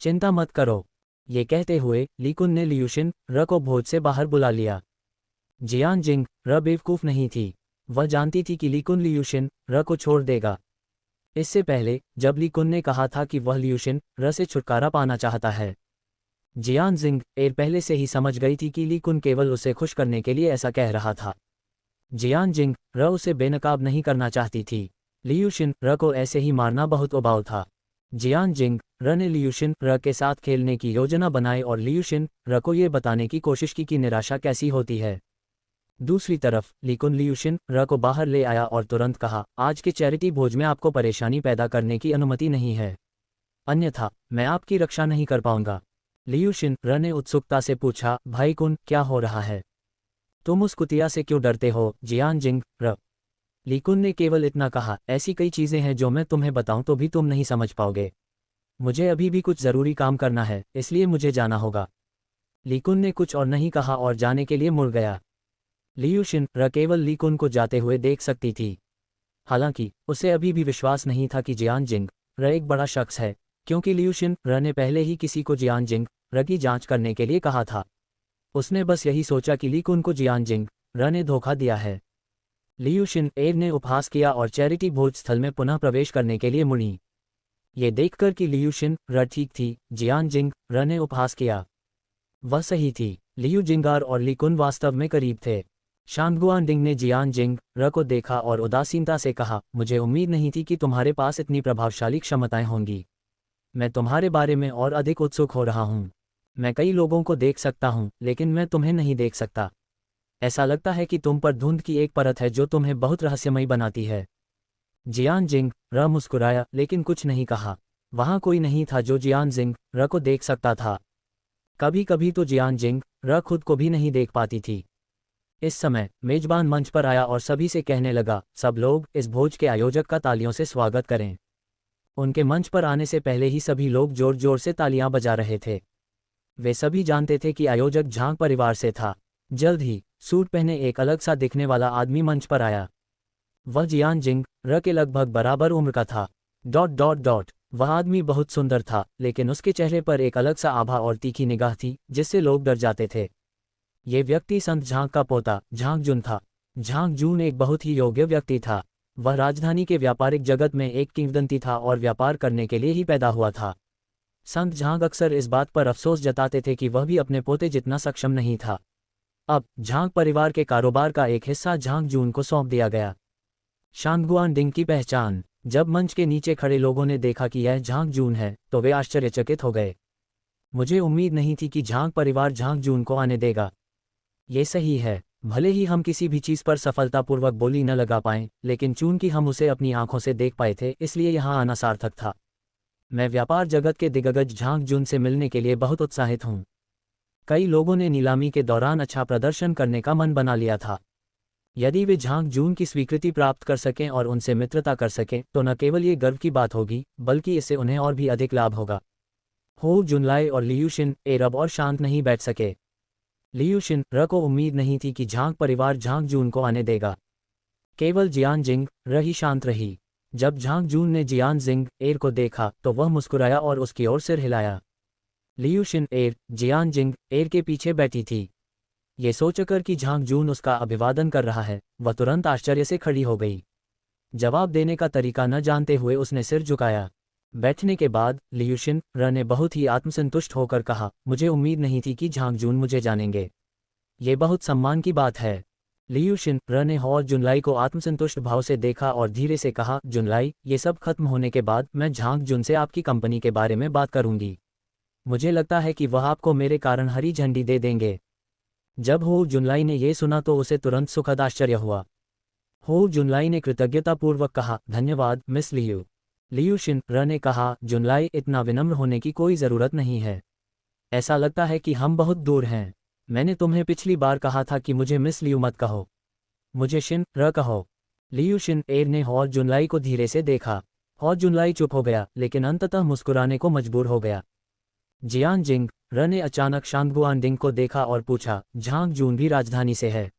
चिंता मत करो। ये कहते हुए ली कुन ने लियू शिन र को भोज से बाहर बुला लिया। जियान जिंग र बेवकूफ नहीं थी। वह जानती थी कि ली कुन लियू शिन र को छोड़ देगा। इससे पहले जब ली कुन ने कहा था कि वह लियू शिन र से छुटकारा पाना चाहता है, जियान जिंग एर पहले से ही समझ गई थी कि ली कुन केवल उसे खुश करने के लिए ऐसा कह रहा था। जियान जिंग र उसे बेनकाब नहीं करना चाहती थी। लियू शिन र को ऐसे ही मारना बहुत उबाऊ था। जियान जिंग र ने लियू शिन र के साथ खेलने की योजना बनाई और लियू शिन र को ये बताने की कोशिश की कि निराशा कैसी होती है। दूसरी तरफ ली कुन लियू शिन र को बाहर ले आया और तुरंत कहा, आज के चैरिटी भोज में आपको परेशानी पैदा करने की अनुमति नहीं है, अन्यथा मैं आपकी रक्षा नहीं कर पाऊंगा। लियू शिन र ने उत्सुकता से पूछा, भाई कुन, क्या हो रहा है? तुम उस कुतिया से क्यों डरते हो? जियान जिंग र ली कुन ने केवल इतना कहा, ऐसी कई चीजें हैं जो मैं तुम्हें बताऊं तो भी तुम नहीं समझ पाओगे। मुझे अभी भी कुछ जरूरी काम करना है, इसलिए मुझे जाना होगा। ली कुन ने कुछ और नहीं कहा और जाने के लिए मुड़ गया। लियू शिन र केवल ली कुन को जाते हुए देख सकती थी। हालांकि उसे अभी भी विश्वास नहीं था कि जियान जिंग र एक बड़ा शख्स है, क्योंकि लियू शिन र ने पहले ही किसी को जियान जिंग र की जांच करने के लिए कहा था। उसने बस यही सोचा कि ली कुन को जियान जिंग र ने धोखा दिया है। लियू शिन एर ने उपहास किया और चैरिटी भोज स्थल में पुनः प्रवेश करने के लिए मुड़ी। ये देखकर कि लियू शिन र ठीक थी, जियान जिंग र ने उपहास किया। वह सही थी। लियू जिंगार और ली कुन वास्तव में करीब थे। शांगुआनडिंग ने जियान जिंग र को देखा और उदासीनता से कहा, मुझे उम्मीद नहीं थी कि तुम्हारे पास इतनी प्रभावशाली क्षमताएं होंगी। मैं तुम्हारे बारे में और अधिक उत्सुक हो रहा हूँ। मैं कई लोगों को देख सकता हूँ, लेकिन मैं तुम्हें नहीं देख सकता। ऐसा लगता है कि तुम पर धुंध की एक परत है जो तुम्हें बहुत रहस्यमयी बनाती है। जियान र मुस्कुराया, लेकिन कुछ नहीं कहा। वहाँ कोई नहीं था जो जियान र को देख सकता था। कभी कभी तो जियान र खुद को भी नहीं देख पाती थी। इस समय मेजबान मंच पर आया और सभी से कहने लगा, सब लोग इस भोज के आयोजक का तालियों से स्वागत करें। उनके मंच पर आने से पहले ही सभी लोग जोर जोर से तालियां बजा रहे थे। वे सभी जानते थे कि आयोजक झांग परिवार से था। जल्द ही सूट पहने एक अलग सा दिखने वाला आदमी मंच पर आया। वह जियान र के लगभग बराबर उम्र का था। वह आदमी बहुत सुंदर था, लेकिन उसके चेहरे पर एक अलग सा आभा और तीखी निगाह थी जिससे लोग डर जाते थे। ये व्यक्ति संत झांग का पोता झांग जुन था। झांग जुन एक बहुत ही योग्य व्यक्ति था। वह राजधानी के व्यापारिक जगत में एक किंवदंती था और व्यापार करने के लिए ही पैदा हुआ था। संत झांग अक्सर इस बात पर अफसोस जताते थे कि वह भी अपने पोते जितना सक्षम नहीं था। अब झांग परिवार के कारोबार का एक हिस्सा झांग जून को सौंप दिया गया। शांगगुआनडिंग की पहचान। जब मंच के नीचे खड़े लोगों ने देखा कि यह झांग जून है तो वे आश्चर्यचकित हो गए। मुझे उम्मीद नहीं थी कि झांग परिवार झांग जून को आने देगा। ये सही है, भले ही हम किसी भी चीज़ पर सफलतापूर्वक बोली न लगा पाएं, लेकिन चूंकि हम उसे अपनी आंखों से देख पाए थे, इसलिए यहाँ आना सार्थक था। मैं व्यापार जगत के दिग्गज झांग जून से मिलने के लिए बहुत उत्साहित हूँ। कई लोगों ने नीलामी के दौरान अच्छा प्रदर्शन करने का मन बना लिया था। यदि वे झांग जून की स्वीकृति प्राप्त कर सकें और उनसे मित्रता कर सकें तो न केवल ये गर्व की बात होगी, बल्कि इससे उन्हें और भी अधिक लाभ होगा। हो जुनलाई और लियूशिन अब और शांत नहीं बैठ सके। लियूशिन र को उम्मीद नहीं थी कि झांग परिवार झांग जून को आने देगा। केवल जियान र ही शांत रही। जब झांग जून ने जियान को देखा तो वह मुस्कुराया और उसकी ओर सिर हिलाया। लियूशिन जियान के पीछे बैठी थी। ये सोचकर कि झांग जून उसका अभिवादन कर रहा है, वह तुरंत आश्चर्य से खड़ी हो गई। जवाब देने का तरीका न जानते हुए उसने सिर झुकाया। बैठने के बाद लियूशिन र ने बहुत ही आत्मसंतुष्ट होकर कहा, मुझे उम्मीद नहीं थी कि झांग जून मुझे जानेंगे। ये बहुत सम्मान की बात है। लियूशिन र ने हॉर जुनलाई को आत्मसंतुष्ट भाव से देखा और धीरे से कहा, जुनलाई, ये सब खत्म होने के बाद मैं झांग जुन से आपकी कंपनी के बारे में बात करूंगी। मुझे लगता है कि वह आपको मेरे कारण हरी झंडी दे देंगे। जब हो जुनलाई ने यह सुना तो उसे तुरंत सुखद आश्चर्य हुआ। हो जुनलाई ने कृतज्ञतापूर्वक कहा, धन्यवाद मिस लियू। लियूशिन र ने कहा, जुनलाई, इतना विनम्र होने की कोई ज़रूरत नहीं है। ऐसा लगता है कि हम बहुत दूर हैं। मैंने तुम्हें पिछली बार कहा था कि मुझे मिस लियू मत कहो, मुझे शिन र कहो। लियूशिन ने हॉर जुनलाई को धीरे से देखा। हॉर जुनलाई चुप हो गया, लेकिन अंततः मुस्कुराने को मजबूर हो गया। जियान र ने अचानक शांगगुआनडिंग को देखा और पूछा, झांग जून भी राजधानी से है,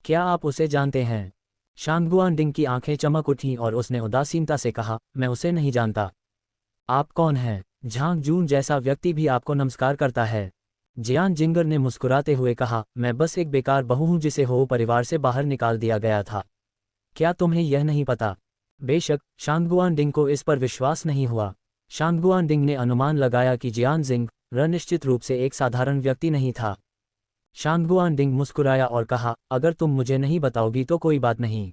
क्या आप उसे जानते हैं? शांगगुआनडिंग की आंखें चमक उठीं और उसने उदासीनता से कहा, मैं उसे नहीं जानता। आप कौन हैं? झांग जून जैसा व्यक्ति भी आपको नमस्कार करता है। जियान ने मुस्कुराते हुए कहा, मैं बस एक बेकार बहू हूं जिसे हो परिवार से बाहर निकाल दिया गया था। क्या तुम्हें यह नहीं पता? बेशक शांगगुआनडिंग को इस पर विश्वास नहीं हुआ। शांगगुआनडिंग ने अनुमान लगाया कि जियान र निश्चित रूप से एक साधारण व्यक्ति नहीं था। शांगगुआनडिंग मुस्कुराया और कहा, अगर तुम मुझे नहीं बताओगी तो कोई बात नहीं,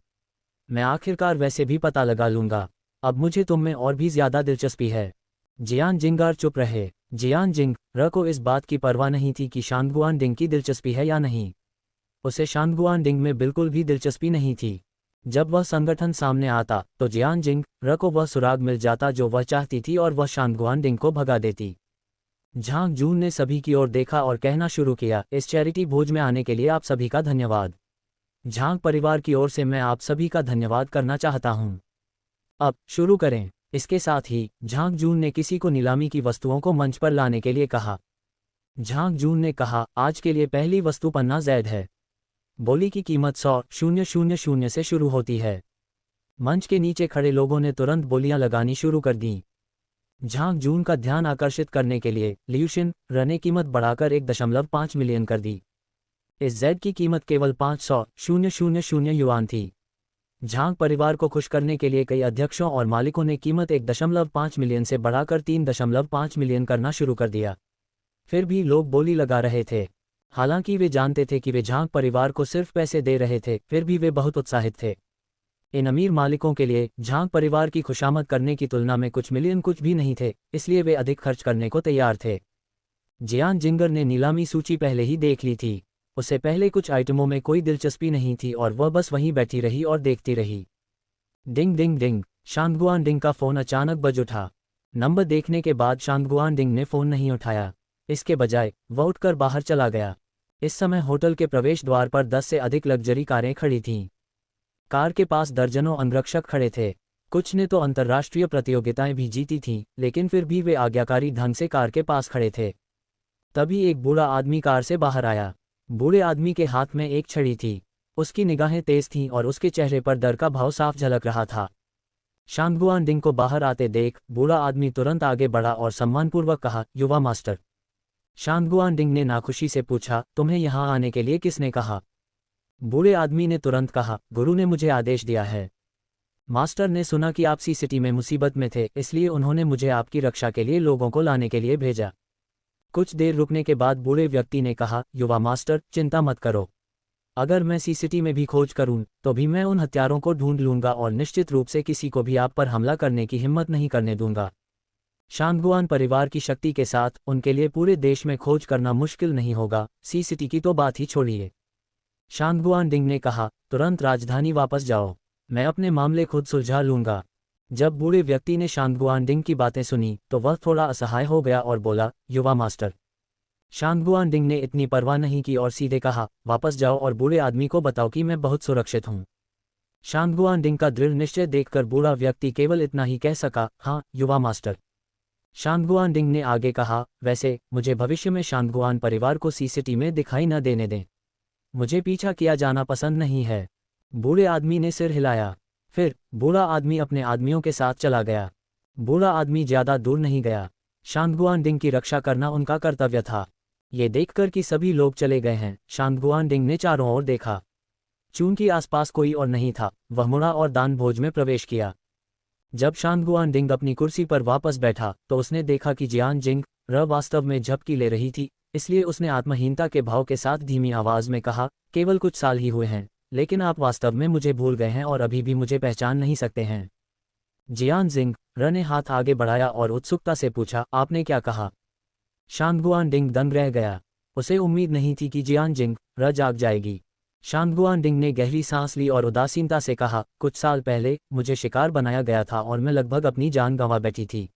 मैं आखिरकार वैसे भी पता लगा लूंगा। अब मुझे तुम में और भी ज्यादा दिलचस्पी है। जियान चुप रहे। जियान र को इस बात की परवाह नहीं थी कि शांगगुआनडिंग की दिलचस्पी है या नहीं। उसे शांगगुआनडिंग में बिल्कुल भी दिलचस्पी नहीं थी। जब वह संगठन सामने आता तो जियान र को वह सुराग मिल जाता जो वह चाहती थी और वह शांगगुआनडिंग को भगा देती। झांग जून ने सभी की ओर देखा और कहना शुरू किया, इस चैरिटी भोज में आने के लिए आप सभी का धन्यवाद। झांग परिवार की ओर से मैं आप सभी का धन्यवाद करना चाहता हूं। अब शुरू करें। इसके साथ ही झांग जून ने किसी को नीलामी की वस्तुओं को मंच पर लाने के लिए कहा। झांग जून ने कहा, आज के लिए पहली वस्तु पन्ना जैद है। बोली की कीमत 100,000 से शुरू होती है। मंच के नीचे खड़े लोगों ने तुरंत बोलियां लगानी शुरू कर दीं। झांग जून का ध्यान आकर्षित करने के लिए लियूशिन र ने कीमत बढ़ाकर 1.5 मिलियन कर दी। इस जैद की कीमत केवल 500,000 युआन थी। झांग परिवार को खुश करने के लिए कई अध्यक्षों और मालिकों ने कीमत 1.5 मिलियन से बढ़ाकर 3.5 मिलियन करना शुरू कर दिया। फिर भी लोग बोली लगा रहे थे। हालांकि वे जानते थे कि वे झांग परिवार को सिर्फ पैसे दे रहे थे, फिर भी वे बहुत उत्साहित थे। इन अमीर मालिकों के लिए झांग परिवार की खुशामद करने की तुलना में कुछ मिलियन कुछ भी नहीं थे, इसलिए वे अधिक खर्च करने को तैयार थे। जियान जिंगर ने नीलामी सूची पहले ही देख ली थी। उसे पहले कुछ आइटमों में कोई दिलचस्पी नहीं थी और वह बस वहीं बैठी रही और देखती रही। डिंग डिंग डिंग, शांगगुआन डिंग का फ़ोन अचानक बज उठा। नंबर देखने के बाद शांगगुआन डिंग ने फ़ोन नहीं उठाया। इसके बजाय वह उठकर बाहर चला गया। इस समय होटल के प्रवेश द्वार पर 10 से अधिक लग्जरी कारें खड़ी थीं। कार के पास दर्जनों अंगरक्षक खड़े थे। कुछ ने तो अंतर्राष्ट्रीय प्रतियोगिताएं भी जीती थीं, लेकिन फिर भी वे आज्ञाकारी ढंग से कार के पास खड़े थे। तभी एक बूढ़ा आदमी कार से बाहर आया। बूढ़े आदमी के हाथ में एक छड़ी थी। उसकी निगाहें तेज थीं और उसके चेहरे पर डर का भाव साफ झलक रहा था। शांगगुआन डिंग को बाहर आते देख बूढ़ा आदमी तुरंत आगे बढ़ा और सम्मानपूर्वक कहा, युवा मास्टर। शांगगुआन डिंग ने नाखुशी से पूछा, तुम्हें यहाँ आने के लिए किसने कहा? बूढ़े आदमी ने तुरंत कहा, गुरु ने मुझे आदेश दिया है। मास्टर ने सुना कि आप सी सिटी में मुसीबत में थे, इसलिए उन्होंने मुझे आपकी रक्षा के लिए लोगों को लाने के लिए भेजा। कुछ देर रुकने के बाद बूढ़े व्यक्ति ने कहा, युवा मास्टर, चिंता मत करो। अगर मैं सी सिटी में भी खोज करूं तो भी मैं उन हत्यारों को ढूंढ लूंगा और निश्चित रूप से किसी को भी आप पर हमला करने की हिम्मत नहीं करने दूंगा। शांगगुआन परिवार की शक्ति के साथ उनके लिए पूरे देश में खोज करना मुश्किल नहीं होगा, सी सिटी की तो बात ही छोड़िए। शांगगुआन डिंग ने कहा, तुरंत राजधानी वापस जाओ, मैं अपने मामले खुद सुलझा लूंगा। जब बूढ़े व्यक्ति ने शांगगुआन डिंग की बातें सुनी तो वह थोड़ा असहाय हो गया और बोला, युवा मास्टर। शांगगुआन डिंग ने इतनी परवाह नहीं की और सीधे कहा, वापस जाओ और बूढ़े आदमी को बताओ कि मैं बहुत सुरक्षित हूँ। शांगगुआन डिंग का दृढ़ निश्चय देखकर बूढ़ा व्यक्ति केवल इतना ही कह सका, हाँ युवा मास्टर। शांगगुआन डिंग ने आगे कहा, वैसे मुझे भविष्य में शांगगुआन परिवार को सी सिटी में दिखाई न देने दें। मुझे पीछा किया जाना पसंद नहीं है। बूढ़े आदमी ने सिर हिलाया। फिर बूढ़ा आदमी अपने आदमियों के साथ चला गया। बूढ़ा आदमी ज्यादा दूर नहीं गया। शांगगुआन डिंग की रक्षा करना उनका कर्तव्य था। ये देखकर कि सभी लोग चले गए हैं, शांगगुआन डिंग ने चारों ओर देखा। चूंकि आसपास कोई और नहीं था, वह मुड़ा और दान भोज में प्रवेश किया। जब शांगगुआन डिंग अपनी कुर्सी पर वापस बैठा तो उसने देखा कि जियान जिंग वास्तव में झपकी ले रही थी, इसलिए उसने आत्महीनता के भाव के साथ धीमी आवाज में कहा, केवल कुछ साल ही हुए हैं, लेकिन आप वास्तव में मुझे भूल गए हैं और अभी भी मुझे पहचान नहीं सकते हैं। जियान जिंग ने हाथ आगे बढ़ाया और उत्सुकता से पूछा, आपने क्या कहा? शांगगुआन डिंग दंग रह गया। उसे उम्मीद नहीं थी कि जियान जिंग जाग जाएगी। शांगगुआन डिंग ने गहरी सांस ली और उदासीनता से कहा, कुछ साल पहले मुझे शिकार बनाया गया था और मैं लगभग अपनी जान गंवा बैठी थी।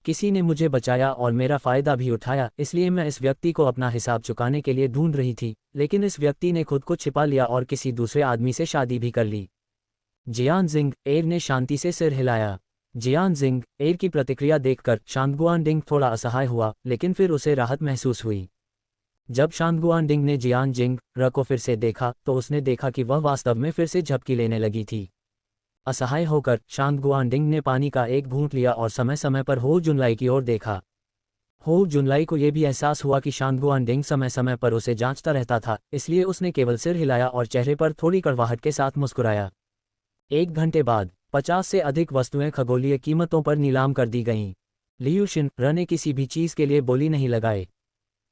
किसी ने मुझे बचाया और मेरा फायदा भी उठाया, इसलिए मैं इस व्यक्ति को अपना हिसाब चुकाने के लिए ढूंढ रही थी, लेकिन इस व्यक्ति ने खुद को छिपा लिया और किसी दूसरे आदमी से शादी भी कर ली। जियान जिंग ने शांति से सिर हिलाया। जियान जिंग की प्रतिक्रिया देखकर शांगगुआन डिंग थोड़ा असहाय हुआ, लेकिन फिर उसे राहत महसूस हुई। जब शांगगुआन डिंग ने जियान जिंग को फिर से देखा तो उसने देखा कि वह वास्तव में फिर से झपकी लेने लगी थी। असहाय होकर शांगगुआन डिंग ने पानी का एक घूंट लिया और समय समय पर हो जुनलाई की ओर देखा। हो जुनलाई को यह भी एहसास हुआ कि शांगगुआन डिंग समय समय पर उसे जांचता रहता था, इसलिए उसने केवल सिर हिलाया और चेहरे पर थोड़ी कड़वाहट के साथ मुस्कुराया। 1 घंटे बाद 50 से अधिक वस्तुएं खगोलीय कीमतों पर नीलाम कर दी गईं। लियू शिन ने किसी भी चीज के लिए बोली नहीं लगाए।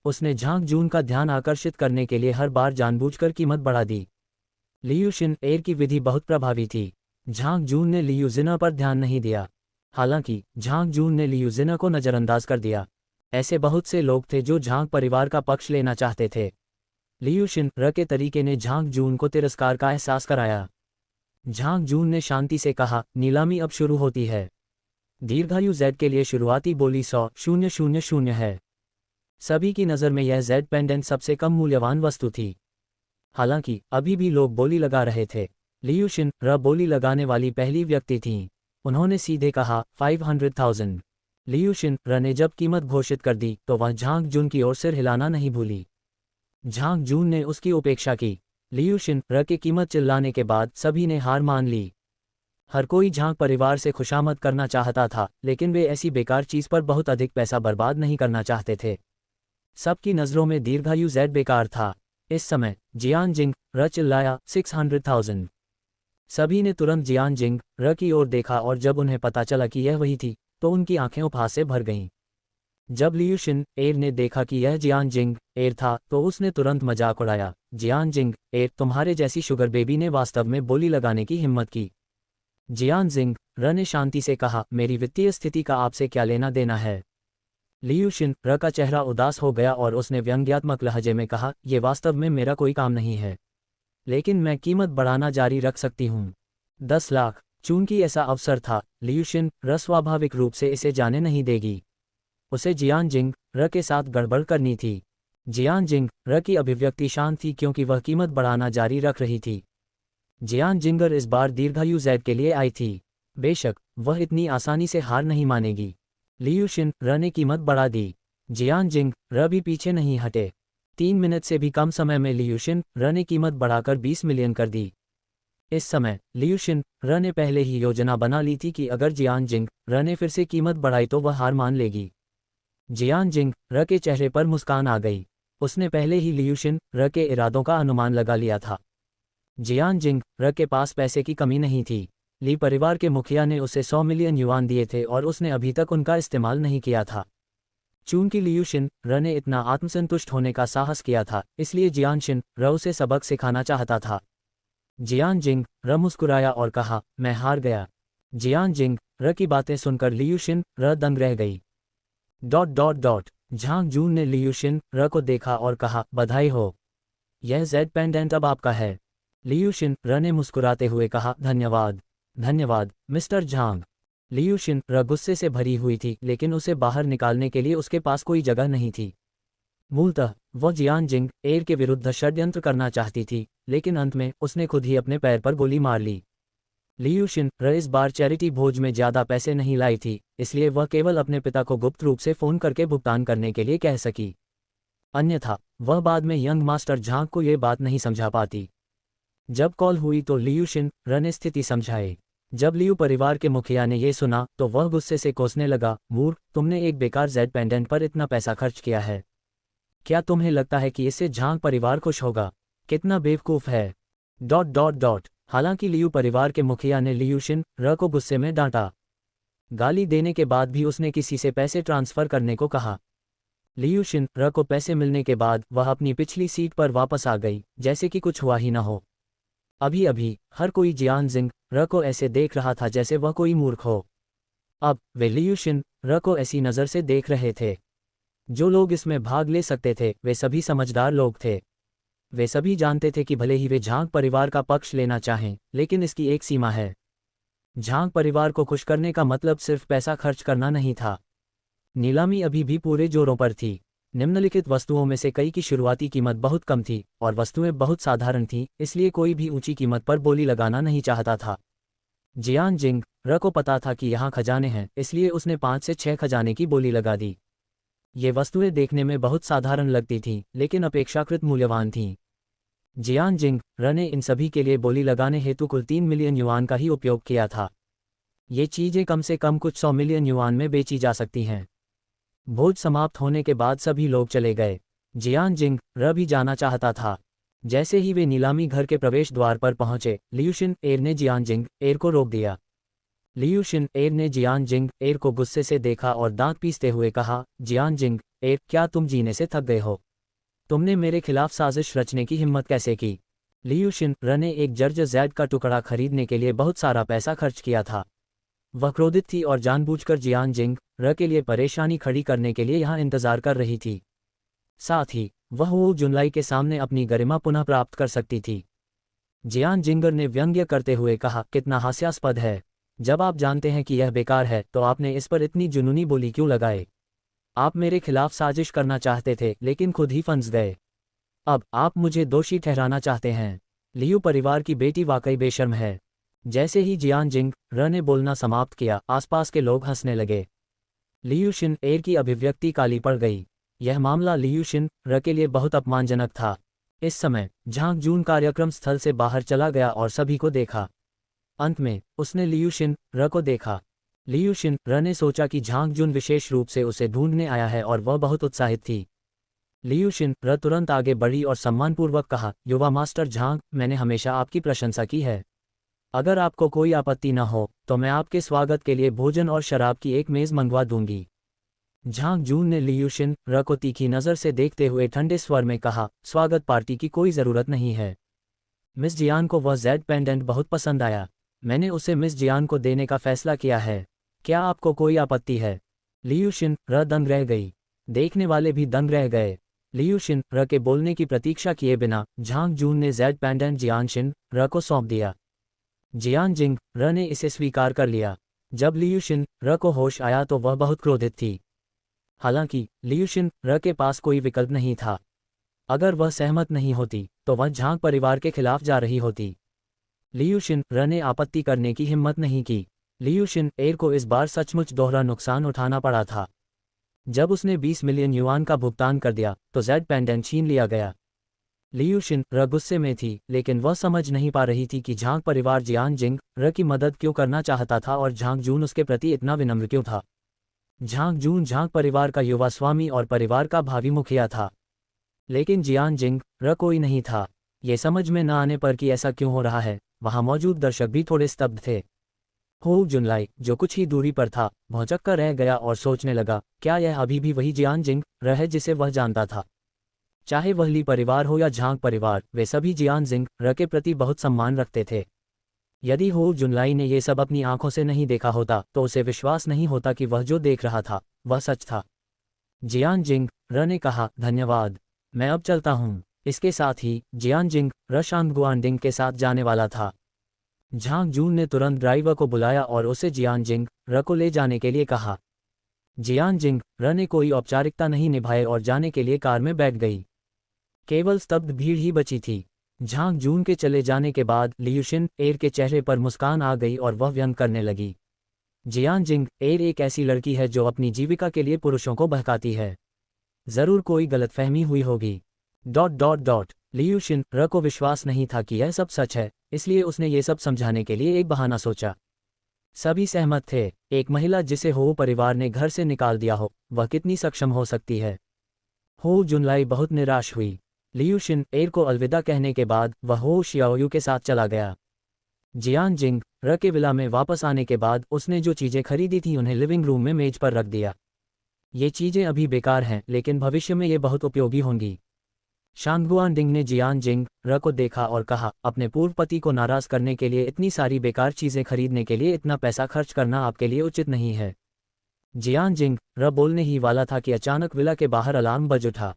उसने झांग जून का ध्यान आकर्षित करने के लिए हर बार जानबूझकर कीमत बढ़ा दी। लियू शिन की विधि बहुत प्रभावी थी। झांग जून ने लियू जिना पर ध्यान नहीं दिया। हालांकि झांग जून ने लियू जिना को नजरअंदाज कर दिया। ऐसे बहुत से लोग थे जो झांग परिवार का पक्ष लेना चाहते थे। लियू शिन के तरीके ने झांग जून को तिरस्कार का एहसास कराया। झांग जून ने शांति से कहा, नीलामी अब शुरू होती है। दीर्घायु जेड के लिए शुरुआती बोली 100,000 है। सभी की नज़र में यह जेड पेंडेंट सबसे कम मूल्यवान वस्तु थी। हालांकि अभी भी लोग बोली लगा रहे थे। लियू शिन बोली लगाने वाली पहली व्यक्ति थीं। उन्होंने सीधे कहा, 500,000। लियू शिन ने जब कीमत घोषित कर दी तो वह झांग जून की ओर सिर हिलाना नहीं भूली। झांग जून ने उसकी उपेक्षा की। लियू शिन की कीमत चिल्लाने के बाद सभी ने हार मान ली। हर कोई झांग परिवार से खुशामद करना चाहता था, लेकिन वे ऐसी बेकार चीज पर बहुत अधिक पैसा बर्बाद नहीं करना चाहते थे। सबकी नज़रों में दीर्घायु जेड बेकार था। इस समय जियान जिंग चिल्लाया, 600,000। सभी ने तुरंत जियान जिंग की ओर देखा और जब उन्हें पता चला कि यह वही थी तो उनकी आंखें उपहास से भर गईं। जब लियू शिन ने देखा कि यह जियान जिंग था तो उसने तुरंत मजाक उड़ाया, जियान जिंग तुम्हारे जैसी शुगर बेबी ने वास्तव में बोली लगाने की हिम्मत की। जियान जिंग र ने शांति से कहा, मेरी वित्तीय स्थिति का आपसे क्या लेना देना है। लियू शिन र का चेहरा उदास हो गया और उसने व्यंग्यात्मक लहजे में कहा, यह वास्तव में मेरा कोई काम नहीं है, लेकिन मैं कीमत बढ़ाना जारी रख सकती हूँ। 10 लाख। चूंकि ऐसा अवसर था, लियू शिन र स्वाभाविक रूप से इसे जाने नहीं देगी। उसे जियान जिंग र के साथ गड़बड़ करनी थी। जियान जिंग र की अभिव्यक्ति शांत थी क्योंकि वह कीमत बढ़ाना जारी रख रही थी। जियान जिंगर इस बार दीर्घायु जैद के लिए आई थी। बेशक वह इतनी आसानी से हार नहीं मानेगी। लियू शिन र ने कीमत बढ़ा दी। जियान जिंग र भी पीछे नहीं हटे। 3 मिनट से भी कम समय में लियू शिन र ने कीमत बढ़ाकर 20 मिलियन कर दी। इस समय लियू शिन र ने पहले ही योजना बना ली थी कि अगर जियान जिंग र ने फिर से कीमत बढ़ाई तो वह हार मान लेगी। जियान जिंग र के चेहरे पर मुस्कान आ गई। उसने पहले ही लियू शिन र के इरादों का अनुमान लगा लिया था। जियान जिंग र के पास पैसे की कमी नहीं थी। ली परिवार के मुखिया ने उसे 100 मिलियन युआन दिए थे और उसने अभी तक उनका इस्तेमाल नहीं किया था। चूंकि लियू शिन र ने इतना आत्मसंतुष्ट होने का साहस किया था, इसलिए जियान शिन र उसे सबक सिखाना चाहता था। जियान जिंग र मुस्कुराया और कहा, मैं हार गया। जियान जिंग र की बातें सुनकर लियू शिन र दंग रह गई। ... झांग जून ने लियू शिन र को देखा और कहा, बधाई हो, यह जेड पेंडेंट अब आपका है। लियू शिन र ने मुस्कुराते हुए कहा, धन्यवाद धन्यवाद मिस्टर झांग। लियू शिन र गुस्से से भरी हुई थी, लेकिन उसे बाहर निकालने के लिए उसके पास कोई जगह नहीं थी। मूलतः वह जियान जिंग एर के विरुद्ध षड्यंत्र करना चाहती थी, लेकिन अंत में उसने खुद ही अपने पैर पर गोली मार ली। लियू शिन र इस बार चैरिटी भोज में ज़्यादा पैसे नहीं लाई थी, इसलिए वह केवल अपने पिता को गुप्त रूप से फ़ोन करके भुगतान करने के लिए कह सकी। अन्यथा वह बाद में यंग मास्टर झांग को ये बात नहीं समझा पाती। जब कॉल हुई तो लियू शिन र ने स्थिति समझाई। जब लियू परिवार के मुखिया ने यह सुना तो वह गुस्से से कोसने लगा, मूर्ख, तुमने एक बेकार जेड पेंडेंट पर इतना पैसा खर्च किया है। क्या तुम्हें लगता है कि इससे झांग परिवार खुश होगा? कितना बेवकूफ़ है। ... हालांकि लियू परिवार के मुखिया ने लियू शिन र को गुस्से में डांटा। गाली देने के बाद भी उसने किसी से पैसे ट्रांसफ़र करने को कहा। लियू शिन र को पैसे मिलने के बाद वह अपनी पिछली सीट पर वापस आ गई, जैसे कि कुछ हुआ ही न हो। अभी अभी हर कोई जियान जिंग र को ऐसे देख रहा था जैसे वह कोई मूर्ख हो। अब वे लियू शिन र को ऐसी नज़र से देख रहे थे। जो लोग इसमें भाग ले सकते थे वे सभी समझदार लोग थे। वे सभी जानते थे कि भले ही वे झांग परिवार का पक्ष लेना चाहें, लेकिन इसकी एक सीमा है। झांग परिवार को खुश करने का मतलब सिर्फ पैसा खर्च करना नहीं था। नीलामी अभी भी पूरे जोरों पर थी। निम्नलिखित वस्तुओं में से कई की शुरुआती कीमत बहुत कम थी और वस्तुएं बहुत साधारण थीं, इसलिए कोई भी ऊंची कीमत पर बोली लगाना नहीं चाहता था। जियान जिंग र को पता था कि यहाँ खजाने हैं, इसलिए उसने 5 से 6 खजाने की बोली लगा दी। ये वस्तुएं देखने में बहुत साधारण लगती थीं, लेकिन अपेक्षाकृत मूल्यवान थीं। जियान जिंग र ने इन सभी के लिए बोली लगाने हेतु कुल 3 मिलियन युआन का ही उपयोग किया था। ये चीज़ें कम से कम कुछ 100 मिलियन युआन में बेची जा सकती हैं। भोज समाप्त होने के बाद सभी लोग चले गए। जियान जिंग र भी जाना चाहता था। जैसे ही वे नीलामी घर के प्रवेश द्वार पर पहुंचे, लियू शिन एर ने जियान जिंग एर को रोक दिया। लियू शिन एर ने जियान जिंग एर को गुस्से से देखा और दांत पीसते हुए कहा, जियान जिंग एर, क्या तुम जीने से थक गए हो? तुमने मेरे खिलाफ साजिश रचने की हिम्मत कैसे की? लियू शिन र ने एक जर्ज जैद का टुकड़ा खरीदने के लिए बहुत सारा पैसा खर्च किया था। वह क्रोधित थी और जानबूझकर जियान जिंग र के लिए परेशानी खड़ी करने के लिए यहाँ इंतजार कर रही थी। साथ ही वह वो जुनलाई के सामने अपनी गरिमा पुनः प्राप्त कर सकती थी। जियान जिंगर ने व्यंग्य करते हुए कहा, कितना हास्यास्पद है। जब आप जानते हैं कि यह बेकार है तो आपने इस पर इतनी जुनूनी बोली क्यों लगाए? आप मेरे खिलाफ साजिश करना चाहते थे लेकिन खुद ही फंस गए। अब आप मुझे दोषी ठहराना चाहते हैं। लियू परिवार की बेटी वाकई बेशर्म है। जैसे ही जियान जिंग र ने बोलना समाप्त किया, आसपास के लोग हंसने लगे। लियू शिन एर की अभिव्यक्ति काली पड़ गई। यह मामला लियू शिन र के लिए बहुत अपमानजनक था। इस समय झांग जून कार्यक्रम स्थल से बाहर चला गया और सभी को देखा। अंत में उसने लियू शिन र को देखा। लियू शिन र ने सोचा कि झांग जून विशेष रूप से उसे ढूंढने आया है और वह बहुत उत्साहित थी। लियू शिन र तुरंत आगे बढ़ी और सम्मानपूर्वक कहा, युवा मास्टर झांग, मैंने हमेशा आपकी प्रशंसा की है। अगर आपको कोई आपत्ति न हो तो मैं आपके स्वागत के लिए भोजन और शराब की एक मेज़ मंगवा दूंगी। झांग जून ने लियू शिन र को तीखी नज़र से देखते हुए ठंडे स्वर में कहा, स्वागत पार्टी की कोई ज़रूरत नहीं है। मिस जियान को वह जेड पेंडेंट बहुत पसंद आया। मैंने उसे मिस जियान को देने का फैसला किया है। क्या आपको कोई आपत्ति है? लियू शिन र दंग रह गई। देखने वाले भी दंग रह गए। लियू शिन र के बोलने की प्रतीक्षा किए बिना झांग जून ने जेड पेंडेंट जियान शिन र को सौंप दिया। जियान जिंग र ने इसे स्वीकार कर लिया। जब लियू शिन र को होश आया तो वह बहुत क्रोधित थी। हालांकि लियू शिन र के पास कोई विकल्प नहीं था। अगर वह सहमत नहीं होती तो वह झांग परिवार के खिलाफ जा रही होती। लियू शिन र ने आपत्ति करने की हिम्मत नहीं की। लियू शिन एर को इस बार सचमुच दोहरा नुकसान उठाना पड़ा था। जब उसने 20 मिलियन युआन का भुगतान कर दिया तो जेड पेंडेंट छीन लिया गया। लियू शिन र गुस्से में थी, लेकिन वह समझ नहीं पा रही थी कि झांग परिवार जियान जिंग र की मदद क्यों करना चाहता था और झांग जून उसके प्रति इतना विनम्र क्यों था। झांग जून झांग परिवार का युवा स्वामी और परिवार का भावी मुखिया था, लेकिन जियान जिंग र कोई नहीं था। ये समझ में न आने पर कि ऐसा क्यों हो रहा है, वहां मौजूद दर्शक भी थोड़े स्तब्ध थे। हो जुनलाई, जो कुछ ही दूरी पर था, भौंचक्का रह गया और सोचने लगा, क्या यह अभी भी वही जियान जिंग र है जिसे वह जानता था? चाहे वह ली परिवार हो या झांग परिवार, वे सभी जियान जिंग र के प्रति बहुत सम्मान रखते थे। यदि हो जुनलाई ने ये सब अपनी आंखों से नहीं देखा होता तो उसे विश्वास नहीं होता कि वह जो देख रहा था वह सच था। जियान जिंग र ने कहा, धन्यवाद, मैं अब चलता हूँ। इसके साथ ही जियान जिंग र शांगगुआनडिंग के साथ जाने वाला था। झांग जून ने तुरंत ड्राइवर को बुलाया और उसे जियान जिंग र को ले जाने के लिए कहा। जियान जिंग र ने कोई औपचारिकता नहीं निभाए और जाने के लिए कार में बैठ गई। केवल स्तब्ध भीड़ ही बची थी। झांग जून के चले जाने के बाद लियू शिन एर के चेहरे पर मुस्कान आ गई और वह व्यंग करने लगी। जियान जिंग एर एक ऐसी लड़की है जो अपनी जीविका के लिए पुरुषों को बहकाती है। जरूर कोई गलतफहमी हुई होगी। ... लियू शिन र को विश्वास नहीं था कि यह सब सच है, इसलिए उसने ये सब समझाने के लिए एक बहाना सोचा। सभी सहमत थे। एक महिला जिसे हो परिवार ने घर से निकाल दिया हो, वह कितनी सक्षम हो सकती है। हो जुनलाई बहुत निराश हुई। लियू शिन एर को अलविदा कहने के बाद वह हो शियाओयू के साथ चला गया। जियान जिंग र के विला में वापस आने के बाद उसने जो चीज़ें खरीदी थी उन्हें लिविंग रूम में मेज पर रख दिया। ये चीज़ें अभी बेकार हैं, लेकिन भविष्य में ये बहुत उपयोगी होंगी। शांगगुआनडिंग ने जियान जिंग र को देखा और कहा, अपने पूर्व पति को नाराज करने के लिए इतनी सारी बेकार चीज़ें खरीदने के लिए इतना पैसा खर्च करना आपके लिए उचित नहीं है। जियान जिंग र बोलने ही वाला था कि अचानक विला के बाहर अलार्म बज उठा।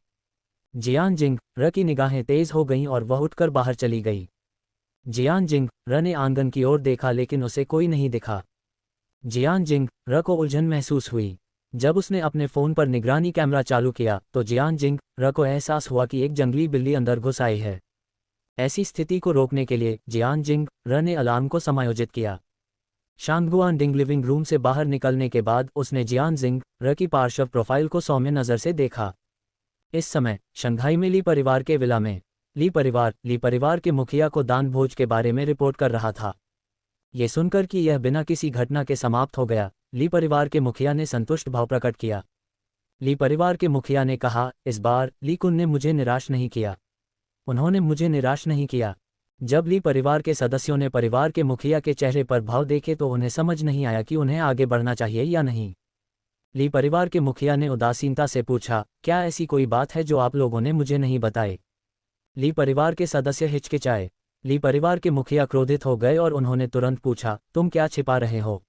जियान जिंग र की निगाहें तेज हो गईं और वह उठकर बाहर चली गई। जियान जिंग र ने आंगन की ओर देखा, लेकिन उसे कोई नहीं दिखा। जियान जिंग र को उलझन महसूस हुई। जब उसने अपने फ़ोन पर निगरानी कैमरा चालू किया तो जियान जिंग र को एहसास हुआ कि एक जंगली बिल्ली अंदर घुस आई है। ऐसी स्थिति को रोकने के लिए जियान जिंग र ने अलार्म को समायोजित किया। शांगगुआनडिंग लिविंग रूम से बाहर निकलने के बाद उसने जियान जिंग र की पार्श्व प्रोफाइल को सौम्य नज़र से देखा। इस समय शंघाई में ली परिवार के विला में ली परिवार के मुखिया को दान भोज के बारे में रिपोर्ट कर रहा था। ये सुनकर कि यह बिना किसी घटना के समाप्त हो गया, ली परिवार के मुखिया ने संतुष्ट भाव प्रकट किया। ली परिवार के मुखिया ने कहा, इस बार ली कुन ने मुझे निराश नहीं किया। उन्होंने मुझे निराश नहीं किया। जब ली परिवार के सदस्यों ने परिवार के मुखिया के चेहरे पर भाव देखे तो उन्हें समझ नहीं आया कि उन्हें आगे बढ़ना चाहिए या नहीं। ली परिवार के मुखिया ने उदासीनता से पूछा, क्या ऐसी कोई बात है जो आप लोगों ने मुझे नहीं बताई? ली परिवार के सदस्य हिचकिचाए। ली परिवार के मुखिया क्रोधित हो गए और उन्होंने तुरंत पूछा, तुम क्या छिपा रहे हो?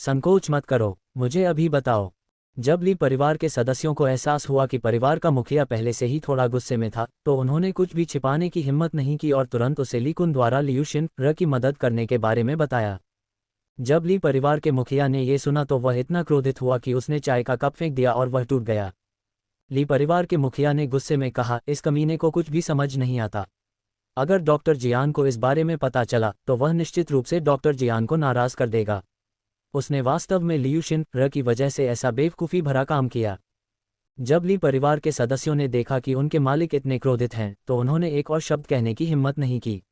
संकोच मत करो, मुझे अभी बताओ। जब ली परिवार के सदस्यों को एहसास हुआ कि परिवार का मुखिया पहले से ही थोड़ा गुस्से में था, तो उन्होंने कुछ भी छिपाने की हिम्मत नहीं की और तुरंत उसे ली कुन द्वारा लियू शिन र की मदद करने के बारे में बताया। जब ली परिवार के मुखिया ने ये सुना तो वह इतना क्रोधित हुआ कि उसने चाय का कप फेंक दिया और वह टूट गया। ली परिवार के मुखिया ने गुस्से में कहा, इस कमीने को कुछ भी समझ नहीं आता। अगर डॉक्टर जियान को इस बारे में पता चला तो वह निश्चित रूप से डॉक्टर जियान को नाराज कर देगा। उसने वास्तव में लियू शिन र की वजह से ऐसा बेवकूफ़ी भरा काम किया। जब ली परिवार के सदस्यों ने देखा कि उनके मालिक इतने क्रोधित हैं तो उन्होंने एक और शब्द कहने की हिम्मत नहीं की।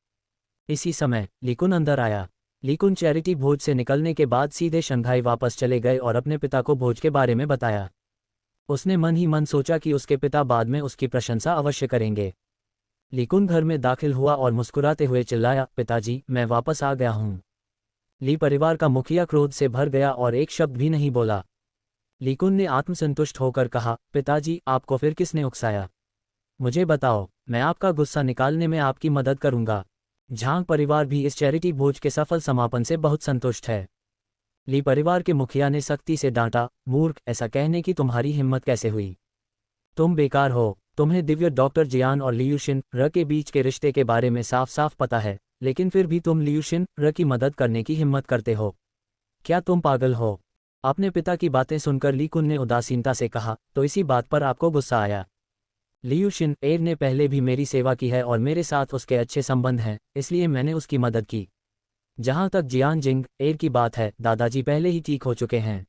इसी समय ली कुन अंदर आया। ली कुन चैरिटी भोज से निकलने के बाद सीधे शंघाई वापस चले गए और अपने पिता को भोज के बारे में बताया। उसने मन ही मन सोचा कि उसके पिता बाद में उसकी प्रशंसा अवश्य करेंगे। ली कुन घर में दाखिल हुआ और मुस्कुराते हुए चिल्लाया, पिताजी, मैं वापस आ गया हूँ। ली परिवार का मुखिया क्रोध से भर गया और एक शब्द भी नहीं बोला। ली कुन ने आत्मसंतुष्ट होकर कहा, पिताजी, आपको फिर किसने उकसाया? मुझे बताओ, मैं आपका गुस्सा निकालने में आपकी मदद करूंगा। झांग परिवार भी इस चैरिटी भोज के सफल समापन से बहुत संतुष्ट है। ली परिवार के मुखिया ने सख्ती से डांटा, मूर्ख, ऐसा कहने की तुम्हारी हिम्मत कैसे हुई? तुम बेकार हो। तुम्हें दिव्य डॉक्टर जियान और लियूशिन र के बीच के रिश्ते के बारे में साफ साफ पता है, लेकिन फिर भी तुम लियूशिन र की मदद करने की हिम्मत करते हो। क्या तुम पागल हो? अपने पिता की बातें सुनकर ली कुन ने उदासीनता से कहा, तो इसी बात पर आपको गुस्सा आया? लियूशिन एर ने पहले भी मेरी सेवा की है और मेरे साथ उसके अच्छे संबंध हैं, इसलिए मैंने उसकी मदद की। जहां तक जियान जिंग एर की बात है, दादाजी पहले ही ठीक हो चुके हैं।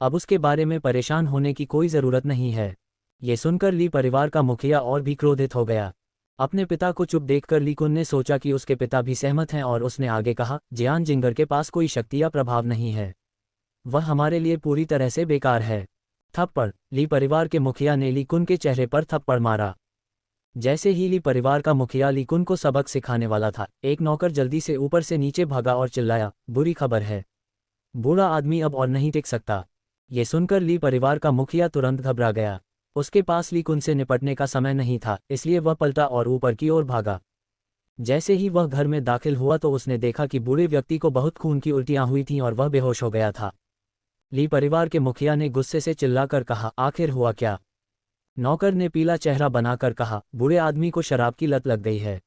अब उसके बारे में परेशान होने की कोई ज़रूरत नहीं है। ये सुनकर ली परिवार का मुखिया और भी क्रोधित हो गया। अपने पिता को चुप देखकर ली कुन ने सोचा कि उसके पिता भी सहमत हैं और उसने आगे कहा, जियान जिंगर के पास कोई शक्ति या प्रभाव नहीं है। वह हमारे लिए पूरी तरह से बेकार है। थप्पड़। ली परिवार के मुखिया ने ली कुन के चेहरे पर थप्पड़ मारा। जैसे ही ली परिवार का मुखिया ली कुन को सबक सिखाने वाला था, एक नौकर जल्दी से ऊपर से नीचे भागा और चिल्लाया, बुरी खबर है। बूढ़ा आदमी अब और नहीं टिक सकता। ये सुनकर ली परिवार का मुखिया तुरंत घबरा गया। उसके पास ली कुन से निपटने का समय नहीं था, इसलिए वह पलटा और ऊपर की ओर भागा। जैसे ही वह घर में दाखिल हुआ तो उसने देखा कि बूढ़े व्यक्ति को बहुत खून की उल्टियां हुई थीं और वह बेहोश हो गया था। ली परिवार के मुखिया ने गुस्से से चिल्लाकर कहा, आखिर हुआ क्या? नौकर ने पीला चेहरा बनाकर कहा, बूढ़े आदमी को शराब की लत लग गई है।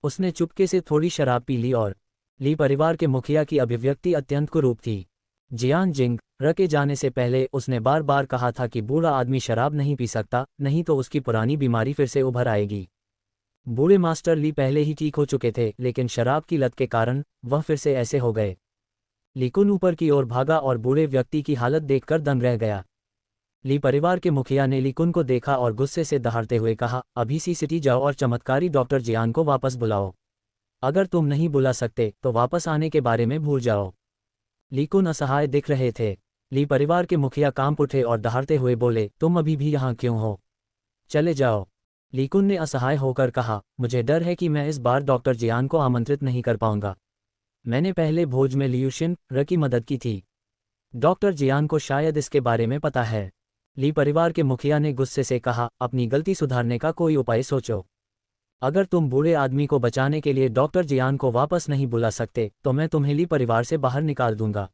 उसने चुपके से थोड़ी शराब पी ली और ली परिवार के मुखिया की अभिव्यक्ति अत्यंत कुरूप थी। जियान जिंग र के जाने से पहले उसने बार बार कहा था कि बूढ़ा आदमी शराब नहीं पी सकता, नहीं तो उसकी पुरानी बीमारी फिर से उभर आएगी। बूढ़े मास्टर ली पहले ही ठीक हो चुके थे, लेकिन शराब की लत के कारण वह फिर से ऐसे हो गए। लीकुन ऊपर की ओर भागा और बूढ़े व्यक्ति की हालत देखकर दंग रह गया। ली परिवार के मुखिया ने लीकुन को देखा और गुस्से से दहाड़ते हुए कहा, अभी सी सिटी जाओ और चमत्कारी डॉक्टर जियान को वापस बुलाओ। अगर तुम नहीं बुला सकते तो वापस आने के बारे में भूल जाओ। लीकुन असहाय दिख रहे थे। ली परिवार के मुखिया कांप उठे और दहाड़ते हुए बोले, तुम अभी भी यहाँ क्यों हो? चले जाओ। लीकुन ने असहाय होकर कहा, मुझे डर है कि मैं इस बार डॉक्टर जियान को आमंत्रित नहीं कर पाऊंगा। मैंने पहले भोज में लियूशिन र की मदद की थी। डॉक्टर जियान को शायद इसके बारे में पता है। ली परिवार के मुखिया ने गुस्से से कहा, अपनी गलती सुधारने का कोई उपाय सोचो। अगर तुम बूढ़े आदमी को बचाने के लिए डॉक्टर जियान को वापस नहीं बुला सकते तो मैं तुम्हें ली परिवार से बाहर निकाल दूंगा।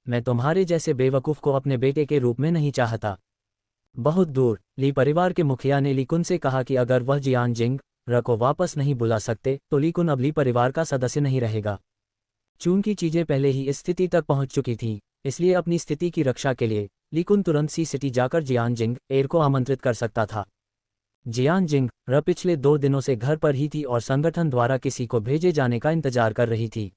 मैं तुम्हारे जैसे बेवकूफ़ को अपने बेटे के रूप में नहीं चाहता। बहुत दूर। ली परिवार के मुखिया ने लीकुन से कहा कि अगर वह जियान जिंग र को वापस नहीं बुला सकते तो लीकुन अब ली परिवार का सदस्य नहीं रहेगा। चूंकि चीजें पहले ही इस स्थिति तक पहुंच चुकी थीं, इसलिए अपनी स्थिति की रक्षा के लिए लीकुन तुरंत सी सिटी जाकर जियान जिंग एर को आमंत्रित कर सकता था। जियान जिंग र पिछले 2 दिनों से घर पर ही थी और संगठन द्वारा किसी को भेजे जाने का इंतजार कर रही थी।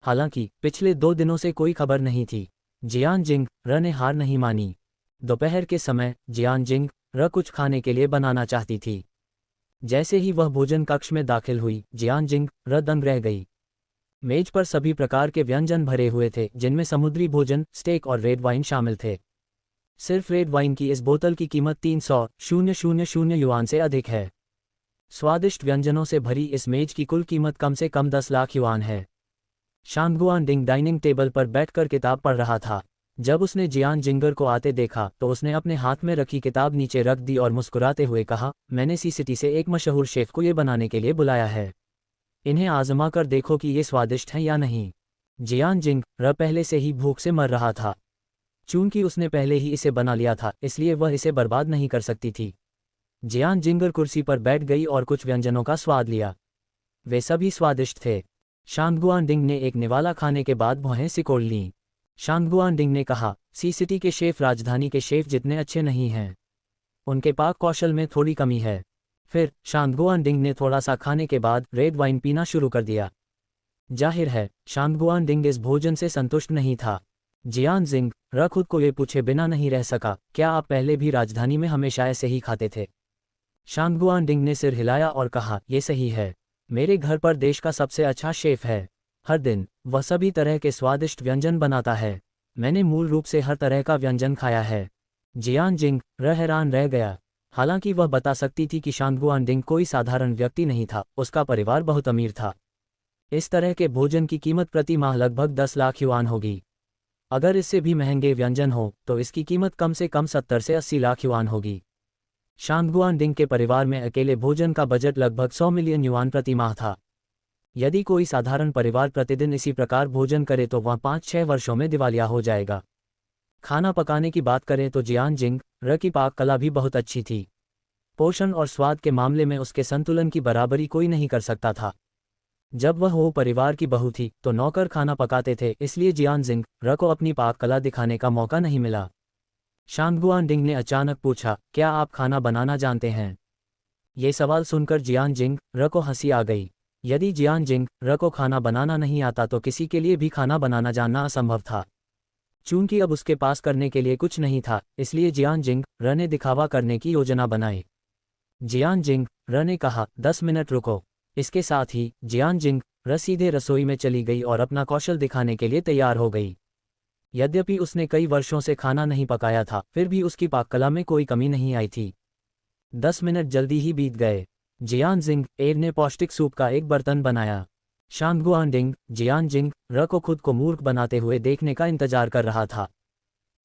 हालांकि पिछले 2 दिनों से कोई खबर नहीं थी। जियान जिंग र ने हार नहीं मानी। दोपहर के समय जियान जिंग र कुछ खाने के लिए बनाना चाहती थी। जैसे ही वह भोजन कक्ष में दाखिल हुई, जियान जिंग र दंग रह गई। मेज पर सभी प्रकार के व्यंजन भरे हुए थे, जिनमें समुद्री भोजन, स्टेक और रेड वाइन शामिल थे। सिर्फ रेड वाइन की इस बोतल की कीमत 300,000 युआन से अधिक है। स्वादिष्ट व्यंजनों से भरी इस मेज की कुल कीमत कम से कम 10 लाख युआन है। शांगगुआनडिंग डाइनिंग टेबल पर बैठकर किताब पढ़ रहा था। जब उसने जियान जिंगर को आते देखा तो उसने अपने हाथ में रखी किताब नीचे रख दी और मुस्कुराते हुए कहा, मैंने सी सिटी से एक मशहूर शेफ को ये बनाने के लिए बुलाया है। इन्हें आजमा कर देखो कि ये स्वादिष्ट हैं या नहीं। जियान जिंग र पहले से ही भूख से मर रहा था। चूंकि उसने पहले ही इसे बना लिया था, इसलिए वह इसे बर्बाद नहीं कर सकती थी। जियान जिंगर कुर्सी पर बैठ गई और कुछ व्यंजनों का स्वाद लिया। वे सभी स्वादिष्ट थे। शांगगुआनडिंग ने एक निवाला खाने के बाद भौहें सिकोड़ लीं। शांगगुआनडिंग ने कहा, सी सिटी के शेफ राजधानी के शेफ जितने अच्छे नहीं हैं। उनके पाक कौशल में थोड़ी कमी है। फिर शांगगुआनडिंग ने थोड़ा सा खाने के बाद रेड वाइन पीना शुरू कर दिया। जाहिर है शांगगुआनडिंग इस भोजन से संतुष्ट नहीं था। जियान जिंग र खुद को ये पूछे बिना नहीं रह सका, क्या आप पहले भी राजधानी में हमेशा ऐसे ही खाते थे? शांगगुआनडिंग ने सिर हिलाया और कहा, ये सही है। मेरे घर पर देश का सबसे अच्छा शेफ है। हर दिन वह सभी तरह के स्वादिष्ट व्यंजन बनाता है। मैंने मूल रूप से हर तरह का व्यंजन खाया है। जियान जिंग र हैरान रह गया। हालांकि वह बता सकती थी कि शांगगुआनडिंग कोई साधारण व्यक्ति नहीं था, उसका परिवार बहुत अमीर था। इस तरह के भोजन की कीमत प्रति माह लगभग 10 लाख युआन होगी। अगर इससे भी महंगे व्यंजन हो तो इसकी कीमत कम से कम 70 से 80 लाख युआन होगी। शांगगुआनडिंग के परिवार में अकेले भोजन का बजट लगभग 100 मिलियन युआन प्रति माह था। यदि कोई साधारण परिवार प्रतिदिन इसी प्रकार भोजन करे तो वह 5-6 वर्षों में दिवालिया हो जाएगा। खाना पकाने की बात करें तो जियान जिंग र की पाक कला भी बहुत अच्छी थी। पोषण और स्वाद के मामले में उसके संतुलन की बराबरी कोई नहीं कर सकता था। जब वह हो परिवार की बहू थी तो नौकर खाना पकाते थे, इसलिए जियान जिंग र को अपनी पाक कला दिखाने का मौका नहीं मिला। शांगगुआनडिंग ने अचानक पूछा, क्या आप खाना बनाना जानते हैं? ये सवाल सुनकर जियान जिंग र को हंसी आ गई। यदि जियान जिंग र को खाना बनाना नहीं आता तो किसी के लिए भी खाना बनाना जानना असंभव था। चूंकि अब उसके पास करने के लिए कुछ नहीं था, इसलिए जियान जिंग र ने दिखावा करने की योजना बनाई। जियान जिंग र ने कहा, 10 मिनट रुको। इसके साथ ही जियान जिंग र सीधे रसोई में चली गई और अपना कौशल दिखाने के लिए तैयार हो गई। यद्यपि उसने कई वर्षों से खाना नहीं पकाया था, फिर भी उसकी पाककला में कोई कमी नहीं आई थी। 10 मिनट जल्दी ही बीत गए। जियान जिंग एर ने पौष्टिक सूप का एक बर्तन बनाया। शांगगुआनडिंग जियान जिंग र को खुद को मूर्ख बनाते हुए देखने का इंतजार कर रहा था।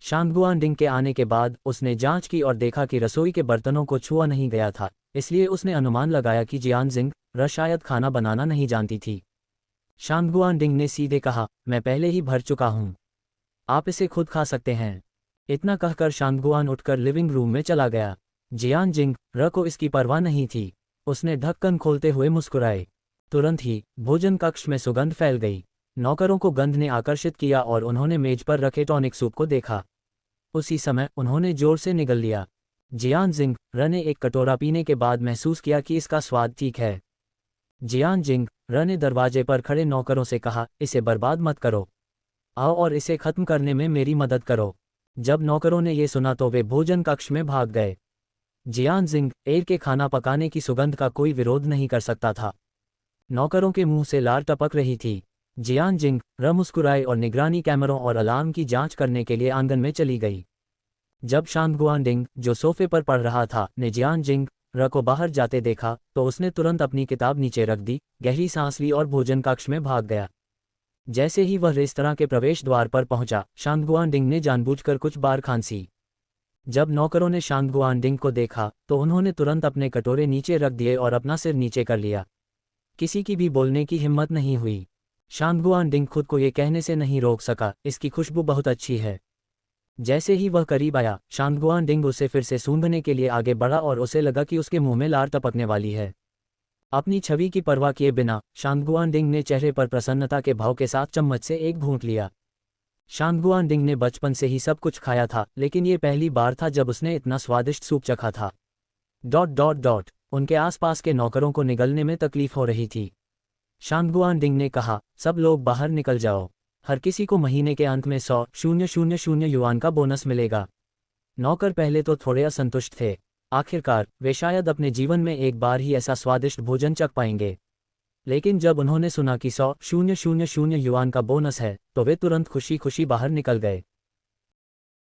शांगगुआनडिंग के आने के बाद उसने जांच की और देखा कि रसोई के बर्तनों को छुआ नहीं गया था, इसलिए उसने अनुमान लगाया कि जियान जिंग र शायद खाना बनाना नहीं जानती थी। शांगगुआनडिंग ने सीधे कहा, मैं पहले ही भर चुका हूँ, आप इसे खुद खा सकते हैं। इतना कहकर शांगगुआन उठकर लिविंग रूम में चला गया। जियान जिंग र को इसकी परवाह नहीं थी। उसने ढक्कन खोलते हुए मुस्कुराए। तुरंत ही भोजन कक्ष में सुगंध फैल गई। नौकरों को गंध ने आकर्षित किया और उन्होंने मेज पर रखे टॉनिक सूप को देखा। उसी समय उन्होंने जोर से निगल लिया। जियान जिंग र ने एक कटोरा पीने के बाद महसूस किया कि इसका स्वाद ठीक है। जियान जिंग र ने दरवाजे पर खड़े नौकरों से कहा, इसे बर्बाद मत करो, आओ और इसे खत्म करने में मेरी मदद करो। जब नौकरों ने ये सुना तो वे भोजन कक्ष में भाग गए। जियान जिंग एर के खाना पकाने की सुगंध का कोई विरोध नहीं कर सकता था। नौकरों के मुंह से लार टपक रही थी। जियान जिंग र मुस्कुराए और निगरानी कैमरों और अलार्म की जांच करने के लिए आंगन में चली गई। जब शांगगुआनडिंग, जो सोफे पर पढ़ रहा था, ने जियान जिंग र को बाहर जाते देखा तो उसने तुरंत अपनी किताब नीचे रख दी, गहरी सांस ली और भोजन कक्ष में भाग गया। जैसे ही वह रेस्तरां के प्रवेश द्वार पर पहुंचा, शांगगुआनडिंग ने जानबूझकर कुछ बार खांसी। जब नौकरों ने शांगगुआनडिंग को देखा तो उन्होंने तुरंत अपने कटोरे नीचे रख दिए और अपना सिर नीचे कर लिया। किसी की भी बोलने की हिम्मत नहीं हुई। शांगगुआनडिंग खुद को ये कहने से नहीं रोक सका, इसकी खुशबू बहुत अच्छी है। जैसे ही वह करीब आया, शांगगुआनडिंग उसे फिर से सूंघने के लिए आगे बढ़ा और उसे लगा कि उसके मुंह में लार टपकने वाली है। अपनी छवि की परवाह किए बिना शांगगुआनडिंग ने चेहरे पर प्रसन्नता के भाव के साथ चम्मच से एक घूंट लिया। शांगगुआनडिंग ने बचपन से ही सब कुछ खाया था, लेकिन ये पहली बार था जब उसने इतना स्वादिष्ट सूप चखा था। ... उनके आसपास के नौकरों को निगलने में तकलीफ हो रही थी। शांगगुआनडिंग ने कहा, सब लोग बाहर निकल जाओ, हर किसी को महीने के अंत में 100,000 युआन का बोनस मिलेगा। नौकर पहले तो थोड़े असंतुष्ट थे। आखिरकार वे शायद अपने जीवन में एक बार ही ऐसा स्वादिष्ट भोजन चख पाएंगे। लेकिन जब उन्होंने सुना कि 100,000 युआन का बोनस है तो वे तुरंत खुशी खुशी बाहर निकल गए।